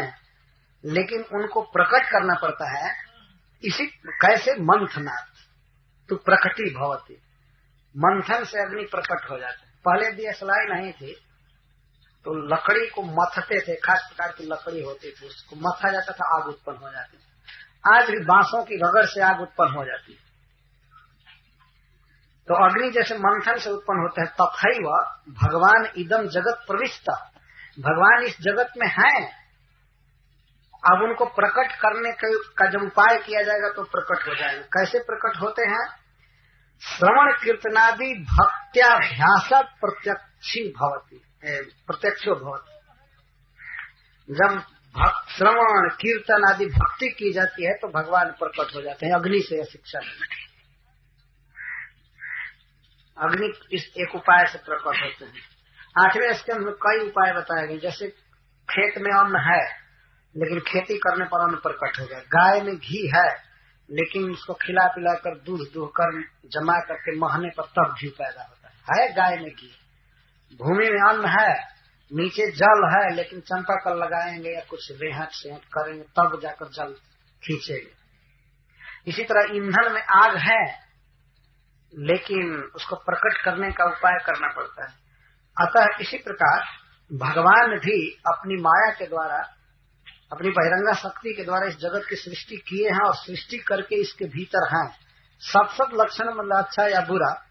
[SPEAKER 1] लेकिन उनको प्रकट करना पड़ता है, इसी कैसे मंथनात् तो प्रकटी भवती, मंथन से अग्नि प्रकट हो जाते। पहले दियसलाई नहीं थी तो लकड़ी को मथते थे, खास प्रकार की लकड़ी होती थी, उसको मथा जाता था, आग उत्पन्न हो जाती। आज भी बांसों की रगड़ से आग उत्पन्न हो जाती। तो अग्नि जैसे मंथन से उत्पन्न होते हैं, तथैव भगवान इदम जगत प्रविष्ट, भगवान इस जगत में हैं। अब उनको प्रकट करने का जब उपाय किया जाएगा तो प्रकट हो जाएगा। कैसे प्रकट होते हैं? श्रवण कीर्तनादि भक्त्याभ्यास प्रत्यक्षो भवति। जब श्रवण कीर्तन आदि भक्ति की जाती है तो भगवान प्रकट हो जाते हैं। अग्नि से शिक्षा, अग्नि इस एक उपाय से प्रकट होते हैं। 8वें स्कंध में कई उपाय बताए गए। जैसे खेत में अन्न है लेकिन खेती करने पर अन्न प्रकट हो गया। गाय में घी है लेकिन उसको खिला पिला कर दूध दुहकर जमा करके महने पर तब घी पैदा होता है गाय में घी। भूमि में अन्न है, नीचे जल है लेकिन चंपा कल लगाएंगे या कुछ रेहट सेहट करेंगे तब जाकर जल खींचेंगे। इसी तरह ईंधन में आग है लेकिन उसको प्रकट करने का उपाय करना पड़ता है। अतः इसी प्रकार भगवान भी अपनी माया के द्वारा, अपनी बहिरंगा शक्ति के द्वारा इस जगत की सृष्टि किए हैं और सृष्टि करके इसके भीतर हैं। सब लक्षण मतलब अच्छा या बुरा,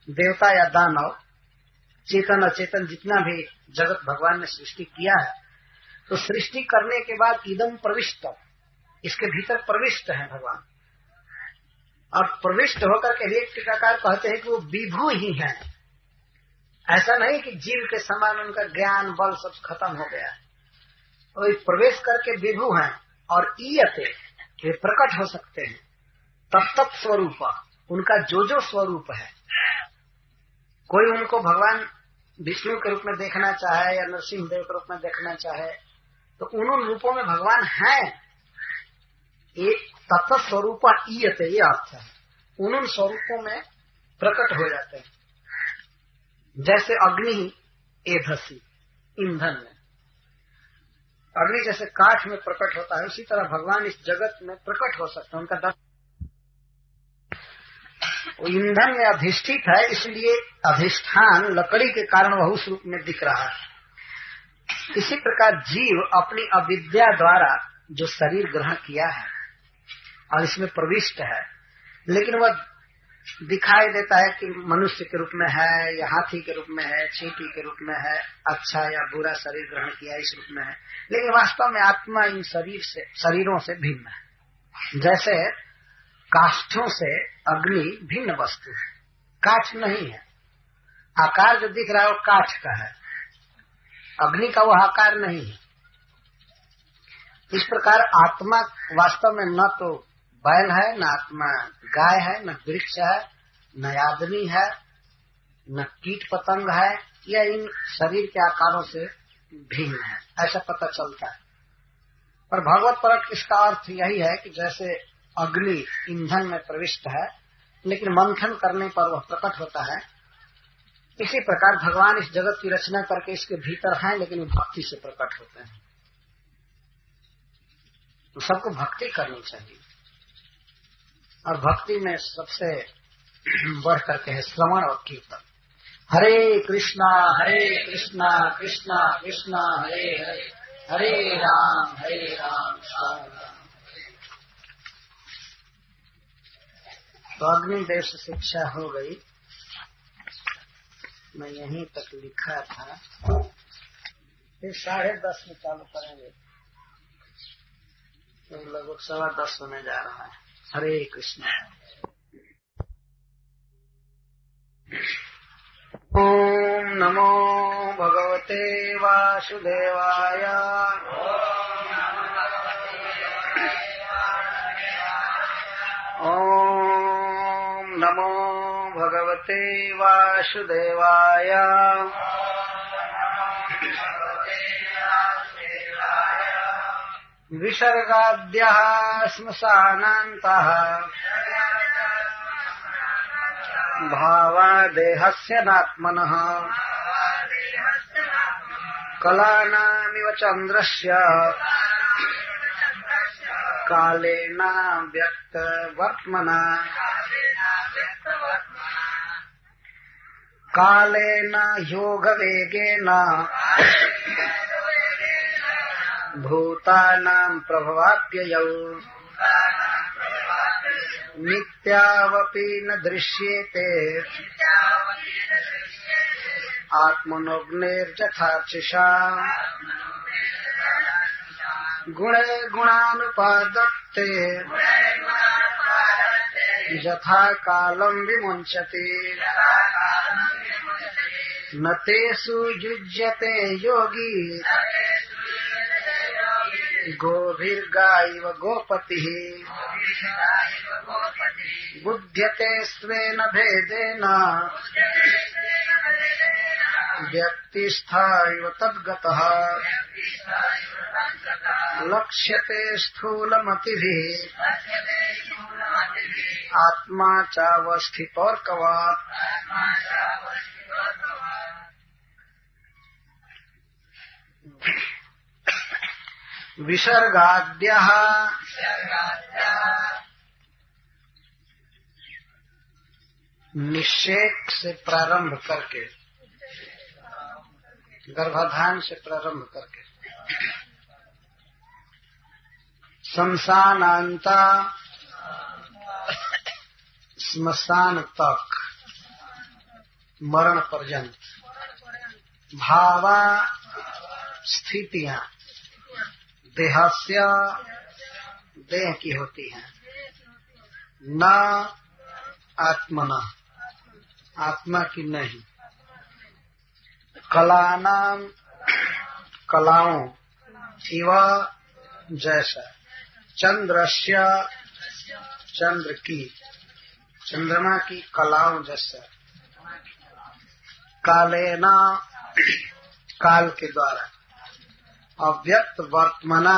[SPEAKER 1] देवता या दानव, चेतन अचेतन, जितना भी जगत भगवान ने सृष्टि किया है, तो सृष्टि करने के बाद इदम प्रविष्ट, इसके भीतर प्रविष्ट है भगवान। और प्रविष्ट होकर के एक टीकाकार कहते हैं कि वो विभू ही है। ऐसा नहीं कि जीव के समान उनका ज्ञान बल सब खत्म हो गया, वो प्रवेश करके विभू हैं। और ईयते, वे प्रकट हो सकते हैं तत्त स्वरूप, उनका जो स्वरूप है। कोई उनको भगवान विष्णु के रूप में देखना चाहे या नरसिंह देव के रूप में देखना चाहे, तो उन रूपों में भगवान है। एक तत्व स्वरूप ईयते, ये अर्थ है, उन स्वरूपों में प्रकट हो जाते हैं। जैसे अग्नि एधसी, ईंधन में अग्नि जैसे काठ में प्रकट होता है, उसी तरह भगवान इस जगत में प्रकट हो सकते हैं। उनका वो ईंधन में अधिष्ठित है, इसलिए अधिष्ठान लकड़ी के कारण वह उस रूप में दिख रहा है। इसी प्रकार जीव अपनी अविद्या द्वारा जो शरीर ग्रहण किया है और इसमें प्रविष्ट है, लेकिन वह दिखाई देता है कि मनुष्य के रूप में है या हाथी के रूप में है, चींटी के रूप में है, अच्छा या बुरा शरीर ग्रहण किया इस रूप में है, लेकिन वास्तव में आत्मा इन शरीरों से भिन्न है। जैसे काष्ठों से अग्नि भिन्न वस्तु है, काठ नहीं है। आकार जो दिख रहा है वो काठ का है, अग्नि का वो आकार नहीं है। इस प्रकार आत्मा वास्तव में न तो बैल है, न आत्मा गाय है, न वृक्ष है, न आदमी है, न कीट पतंग है, या इन शरीर के आकारों से भिन्न है, ऐसा पता चलता है। पर भगवत परक इसका अर्थ यही है कि जैसे अग्नि ईंधन में प्रविष्ट है, लेकिन मंथन करने पर वह प्रकट होता है, इसी प्रकार भगवान इस जगत की रचना करके इसके भीतर हैं, लेकिन भक्ति से प्रकट होते हैं। तो सबको भक्ति करनी चाहिए, और भक्ति में सबसे बढ़ करके है श्रवण और कीर्तन। हरे कृष्णा कृष्णा कृष्णा हरे हरे, हरे राम राम राम। तो अग्निदेव से शिक्षा हो गई। मैं यहीं तक लिखा था, फिर 10:30 में चालू करेंगे, तो लगभग 10:15 होने जा रहा है। हरे कृष्ण। ओम नमो भगवते वासुदेवाय। ओम नमो भगवते वासुदेवाय। विसर्गाद्यः श्मशानान्तः भावादेहस्य नात्मनः कलानामिव चन्द्रस्य कालेन व्यक्तवर्त्मना कालेन योगवेगेन भूतानां प्रभवाप्ययौ नित्यावपि न दृश्येते आत्मनोऽग्निर्यथार्चिषा गुणे गुणानुपादत्ते यथा कालं विमुञ्चति न तेषु युज्यते योगी गोभिर्गाइव गोपतिः बुध्यते स्वेन भेदेन व्यक्तिस्था इव तद्गतः लक्ष्यते स्थूलमतिभिः आत्मा चावस्थितोऽर्कवत्। विसर्गाद्यः निषेक से प्रारंभ करके, गर्भाधान से प्रारंभ करके, शमशानांता स्मशान तक मरण पर्यंत भावा स्थितियां देहस्य देह की होती हैं, न आत्मना आत्मा की नहीं, कलानाम कलाओं इव जैसा, चंद्रस्य चंद्र की चंद्रमा की कलाओं जैसा, कालेना काल के द्वारा, अव्यक्त वर्तमाना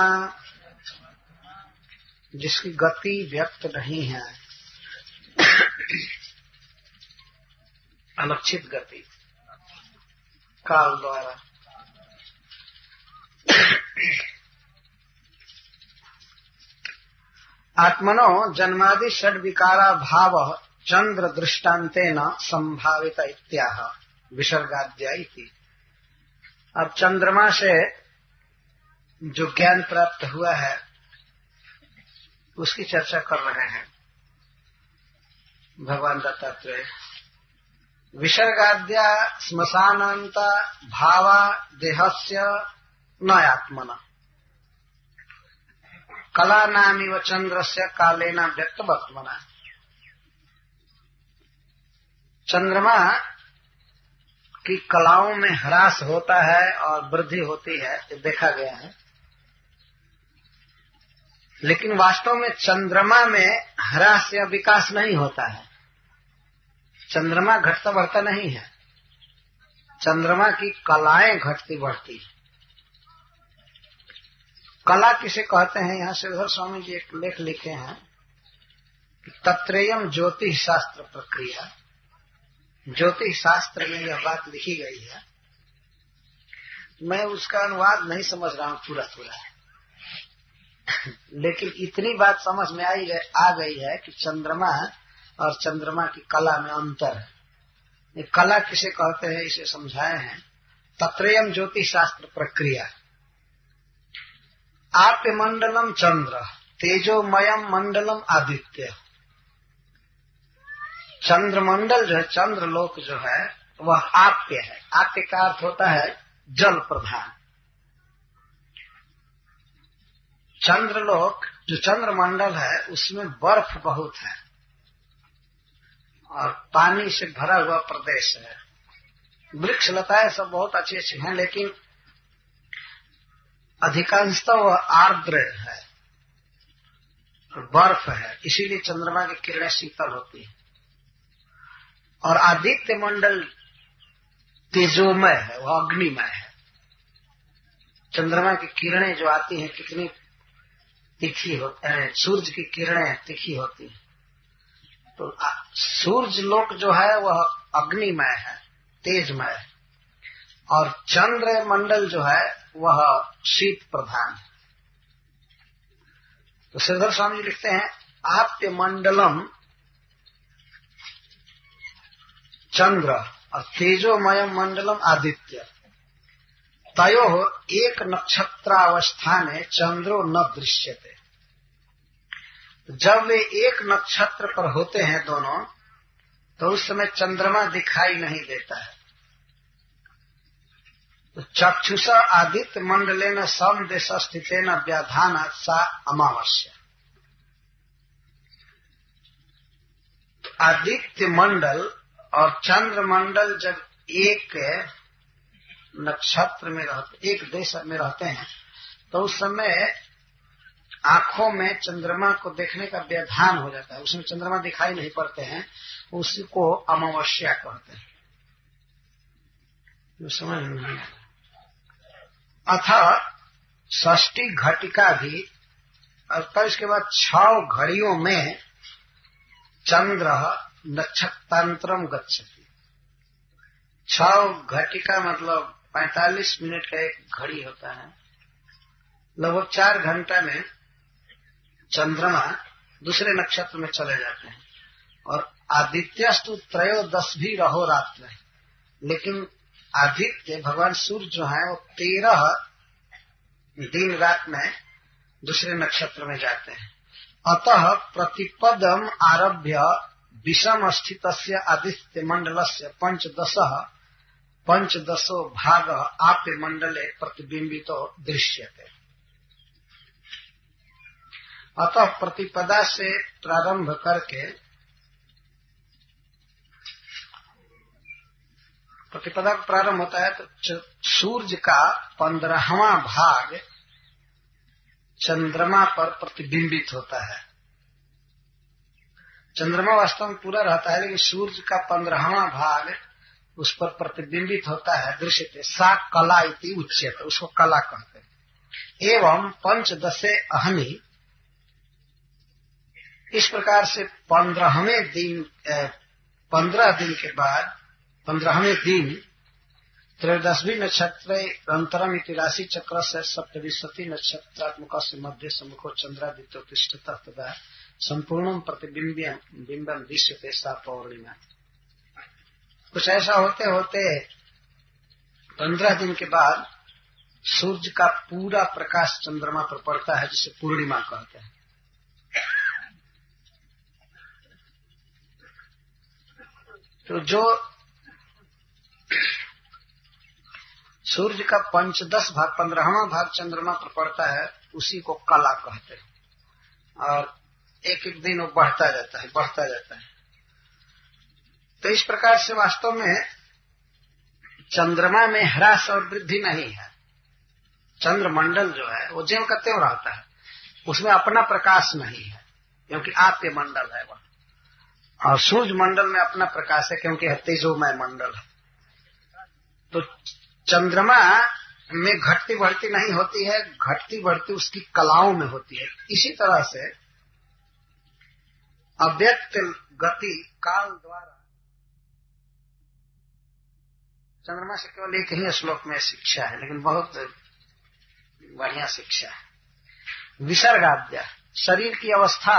[SPEAKER 1] जिसकी गति व्यक्त नहीं है, अलक्षित गति काल द्वारा। आत्मनो जन्मादि षड विकारा भाव चंद्र दृष्टान्तेन संभावित इत्याह विसर्गाद्या इति। अब चंद्रमा से जो ज्ञान प्राप्त हुआ है उसकी चर्चा कर रहे हैं भगवान दत्तात्रेय। विसर्गाद्या श्मशानांत भावा देहस्य न आत्मना, कला नामिव चंद्रस्य कालेना व्यक्त वर्तमना। चंद्रमा की कलाओं में ह्रास होता है और वृद्धि होती है, ये देखा गया है। लेकिन वास्तव में चंद्रमा में ह्रास या विकास नहीं होता है। चंद्रमा घटता बढ़ता नहीं है, चंद्रमा की कलाएं घटती बढ़ती। कला किसे कहते हैं, यहाँ श्रीधर स्वामी जी एक लेख लिखे हैं कि तत्रेयम ज्योतिष शास्त्र प्रक्रिया। ज्योतिष शास्त्र में यह बात लिखी गई है, मैं उसका अनुवाद नहीं समझ रहा हूँ पूरा, लेकिन इतनी बात समझ में आ गई है कि चंद्रमा और चंद्रमा की कला में अंतर है। ये कला किसे कहते हैं इसे समझाए हैं। तत्रेयम ज्योतिष शास्त्र प्रक्रिया। आप्य मंडलम चंद्र, तेजोमयम मंडलम आदित्य। चंद्रमंडल जो है, चंद्रलोक जो है वह आप्य है। आप्य का अर्थ होता है जल प्रधान। चंद्रलोक जो चंद्रमंडल है उसमें बर्फ बहुत है और पानी से भरा हुआ प्रदेश है। वृक्ष लताएं सब बहुत अच्छी अच्छी हैं, लेकिन अधिकांशतः वह आर्द्र है और बर्फ है, इसीलिए चंद्रमा की किरणें शीतल होती है। और आदित्य मंडल तेजोमय है, वह अग्निमय है। चंद्रमा की किरणें जो आती हैं कितनी तीखी होती है, सूर्य की किरणें तीखी होती हैं। तो सूर्य लोक जो है वह अग्निमय है, तेजमय है, और चंद्र मंडल जो है वह शीत प्रधान है। तो श्रीधर स्वामी जी लिखते हैं आप्य मंडलम चंद्र और तेजोमय मंडलम आदित्य, तयो एक नक्षत्रावस्थाने चंद्रो न दृश्यते। जब वे एक नक्षत्र पर होते हैं दोनों, तो उस समय चंद्रमा दिखाई नहीं देता है। तो चक्षुष आदित्य मंडलेन समदेश स्थितेन व्याधान सा अमावस्या। तो आदित्य मंडल और चंद्र मंडल जब एक नक्षत्र में रहते, एक देश में रहते हैं, तो उस समय आंखों में चंद्रमा को देखने का व्यवधान हो जाता है, उसमें चंद्रमा दिखाई नहीं पड़ते हैं, उसी को अमावस्या कहते हैं। समझ नहीं अथा षष्ठी घटिका भी, और तब इसके बाद 6 घड़ियों में चंद्र नक्षत्रांतरम गच्छति। 6 घटिका मतलब 45 मिनट का एक घड़ी होता है। लगभग 4 घंटा में चंद्रमा दूसरे नक्षत्र में चले जाते हैं। और आदित्यस्तु त्रयोदश भी रहो रात्र है, लेकिन आदित्य भगवान सूर्य जो है वो 13 दिन रात में दूसरे नक्षत्र में जाते हैं। अतः प्रतिपदम आरभ्य विषम स्थितस्य आदित्य मंडलस्य पंचदशो भाग आप्य मंडले प्रतिबिंबितो दृश्यते। अतः प्रतिपदा से प्रारंभ करके प्रतिपदा का प्रारंभ होता है तो सूर्य का 15वां भाग चंद्रमा पर प्रतिबिंबित होता है। चंद्रमा वास्तव में पूरा रहता है, लेकिन सूर्य का 15वां भाग उस पर प्रतिबिंबित होता है। दृश्यते सा कला इति उच्यते, उसको कला कहते हैं। एवं पंचदशे अहनि, इस प्रकार से 15 दिन के बाद 15वें दिन त्रयोदशवी नक्षत्र अंतरम इति राशि चक्र से सप्तविंशति नक्षत्रात्मक से मध्य सम्मुखो चंद्रादित्य तिष्ठतः तथा संपूर्णम प्रतिबिंबम दृश्यते सा पौर्णिमा। कुछ ऐसा होते होते 15 दिन के बाद सूर्य का पूरा प्रकाश चंद्रमा पर पड़ता है, जिसे पूर्णिमा कहते हैं। तो जो सूर्य का 15वां भाग चंद्रमा पर पड़ता है उसी को कला कहते हैं। और एक एक दिन वो बढ़ता जाता है। तो इस प्रकार से वास्तव में चंद्रमा में ह्रास और वृद्धि नहीं है। चंद्रमंडल जो है वो ज्यों का त्यों रहता है, उसमें अपना प्रकाश नहीं है क्योंकि आप्य मंडल है वह, और सूर्य मंडल में अपना प्रकाश है क्योंकि तेजोमय मंडल है। तो चंद्रमा में घटती बढ़ती नहीं होती है, घटती बढ़ती उसकी कलाओं में होती है। इसी तरह से अव्यक्त गति काल द्वारा चंद्रमा से केवल एक ही श्लोक में शिक्षा है, लेकिन बहुत बढ़िया शिक्षा है। विसर्गाद्या, शरीर की अवस्था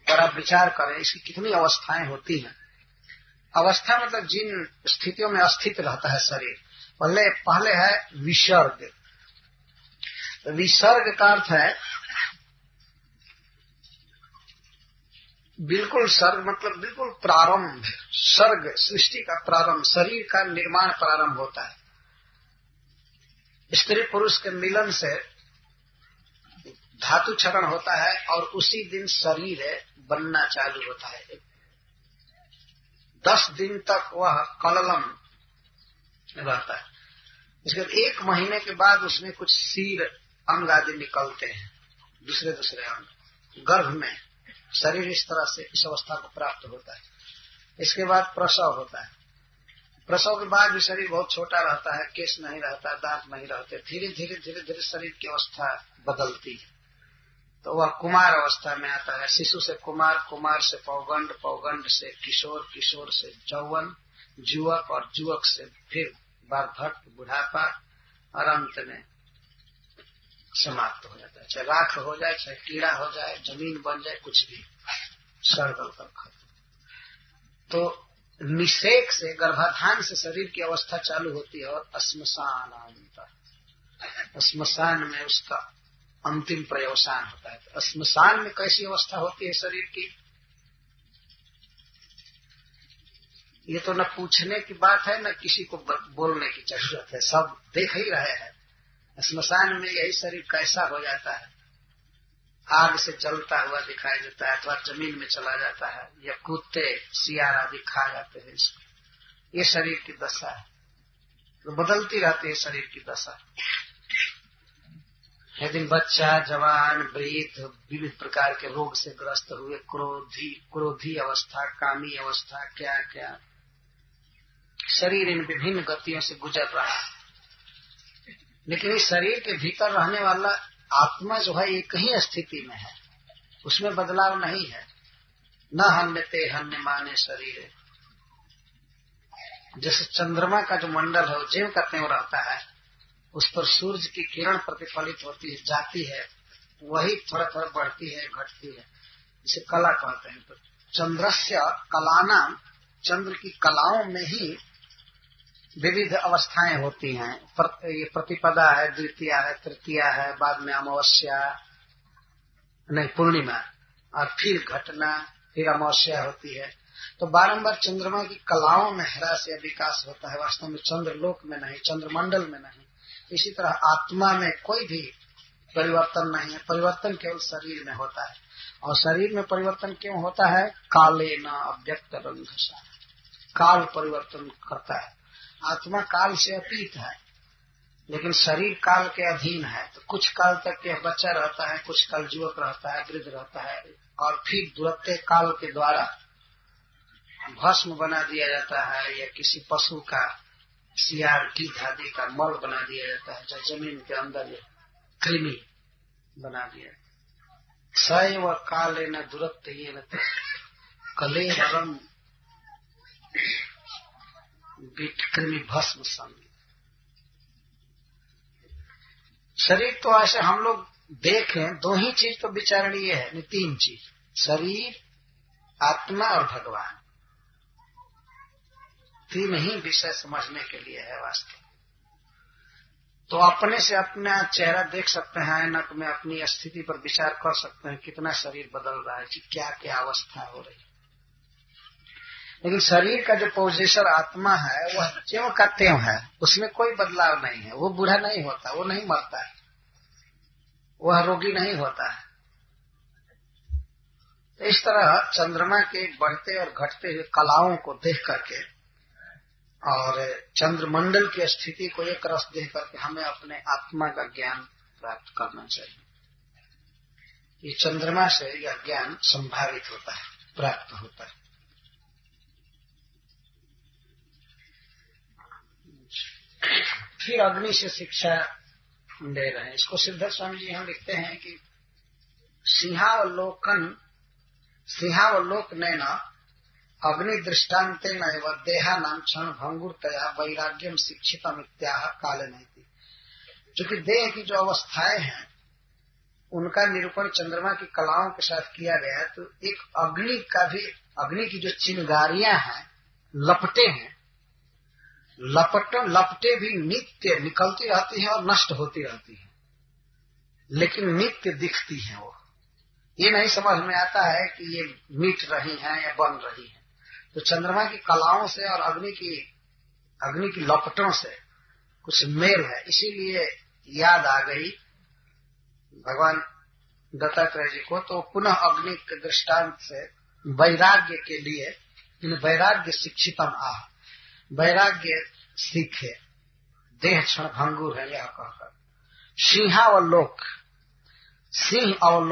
[SPEAKER 1] पर आप विचार करें, इसकी कितनी अवस्थाएं होती हैं। अवस्था मतलब जिन स्थितियों में स्थित रहता है शरीर। पहले है विसर्ग। विसर्ग का अर्थ है बिल्कुल सर्ग, मतलब बिल्कुल प्रारंभ। सर्ग सृष्टि का प्रारंभ, शरीर का निर्माण प्रारंभ होता है। स्त्री पुरुष के मिलन से धातु क्षरण होता है और उसी दिन शरीर बनना चालू होता है। 10 दिन तक वह कललम रहता है। इसके बाद 1 महीने के बाद उसमें कुछ सीर अंग आदि निकलते हैं, दूसरे अंग। गर्भ में शरीर इस तरह से इस अवस्था को प्राप्त होता है। इसके बाद प्रसव होता है। प्रसव के बाद भी शरीर बहुत छोटा रहता है, केश नहीं रहता, दांत नहीं रहते। धीरे धीरे शरीर की अवस्था बदलती है, तो वह कुमार अवस्था में आता है। शिशु से कुमार, कुमार से पौगंड, पौगंड से किशोर, किशोर से यौवन, युवक, और युवक से फिर वार्धक्य, बुढ़ापा, और अंत में समाप्त हो जाता है। चाहे राख हो जाए, चाहे कीड़ा हो जाए, जमीन बन जाए, कुछ भी सर्वल तक खत्म। तो निषेक से, गर्भाधान से शरीर की अवस्था चालू होती है और श्मशान में उसका अंतिम प्रयोसान होता है। तो श्मशान में कैसी अवस्था होती है शरीर की, ये तो न पूछने की बात है, न किसी को बोलने की जरूरत है, सब देख ही रहे हैं। श्मशान में यही शरीर कैसा हो जाता है, आग से जलता हुआ दिखाई देता है, अथवा जमीन में चला जाता है, या कुत्ते सियार आदि खा जाते हैं इसको। ये शरीर की दशा है, तो बदलती रहती है शरीर की दशा। यदि बच्चा, जवान, वृद्ध, विविध प्रकार के रोग से ग्रस्त हुए, क्रोधी अवस्था, कामी अवस्था, क्या क्या शरीर इन विभिन्न गतियों से गुजर रहा है। लेकिन इस शरीर के भीतर रहने वाला आत्मा जो है एक ही स्थिति में है, उसमें बदलाव नहीं है। न हन्यते हन्य माने शरीर। जैसे चंद्रमा का जो मंडल है वो ज्यों का त्यों रहता है, उस पर सूर्य की किरण प्रतिफलित होती है, जाती है, वही थोड़ा थोड़ा बढ़ती है, घटती है। इसे कला कहते हैं। तो चंद्रस्य कलाना, चंद्र की कलाओं में ही विविध अवस्थाएं होती हैं। ये प्रतिपदा है, द्वितीया है, तृतीया है, बाद में अमावस्या, नहीं पूर्णिमा, और फिर घटना, फिर अमावस्या होती है। तो बारंबार चंद्रमा की कलाओं में ह्रास या विकास होता है, वास्तव में चंद्रलोक में नहीं, चंद्रमंडल में नहीं। इसी तरह आत्मा में कोई भी परिवर्तन नहीं है, परिवर्तन केवल शरीर में होता है। और शरीर में परिवर्तन क्यों होता है? काले न अव्यक्त रंगसा, काल परिवर्तन करता है। आत्मा काल से अतीत है, लेकिन शरीर काल के अधीन है। तो कुछ काल तक यह बच्चा रहता है, कुछ काल युवक रहता है, वृद्ध रहता है, और फिर दुरत्ते काल के द्वारा भस्म बना दिया जाता है, या किसी पशु का सियार गिद्ध आदि का मल बना दिया जाता है, चाहे जमीन के अंदर कृमि बना दिया। सैव काले न दुरत्त ये न कले रंग कृमि भस्म संग। शरीर तो ऐसे हम लोग देखें, दो ही चीज तो विचारणीय है, नहीं तीन चीज, शरीर, आत्मा और भगवान। तीन ही विषय समझने के लिए है वास्तव। तो अपने से अपना चेहरा देख सकते हैं, ऐनक में अपनी स्थिति पर विचार कर सकते हैं, कितना शरीर बदल रहा है, कि क्या क्या अवस्था हो रही है। लेकिन शरीर का जो पोजेसर आत्मा है वह ज्यों का त्यों है, उसमें कोई बदलाव नहीं है। वो बूढ़ा नहीं होता, वो नहीं मरता है, वह रोगी नहीं होता है। तो इस तरह चंद्रमा के बढ़ते और घटते हुए कलाओं को देख करके और चंद्रमंडल की स्थिति को एक रस देख करके हमें अपने आत्मा का ज्ञान प्राप्त करना चाहिए। ये चंद्रमा से यह ज्ञान संभावित होता है, प्राप्त होता है। फिर अग्नि से शिक्षा दे रहे हैं। इसको सिद्धर स्वामी जी हम लिखते हैं कि सिंहावलोक नैना अग्नि दृष्टान्ते नैव देहा नाम क्षण भंगुरतया वैराग्यम शिक्षितम इत्याह काले नहीं। चूंकि देह की जो अवस्थाएं हैं उनका निरूपण चंद्रमा की कलाओं के साथ किया गया है, तो एक अग्नि की जो चिंगारियां हैं, लपटे हैं, लपटे भी नित्य निकलती रहती हैं और नष्ट होती रहती हैं, लेकिन नित्य दिखती हैं। वो ये नहीं समझ में आता है कि ये मिट रही हैं या बन रही हैं। तो चंद्रमा की कलाओं से और अग्नि की लपटों से कुछ मेल है, इसीलिए याद आ गई भगवान दत्तात्रेय जी को। तो पुनः अग्नि के दृष्टांत से वैराग्य के लिए वैराग्य शिक्षितम आह, वैराग्य सीखे, देह क्षण भंगुर है यह कहकर। सिंहावलोक, सिंह अवलोक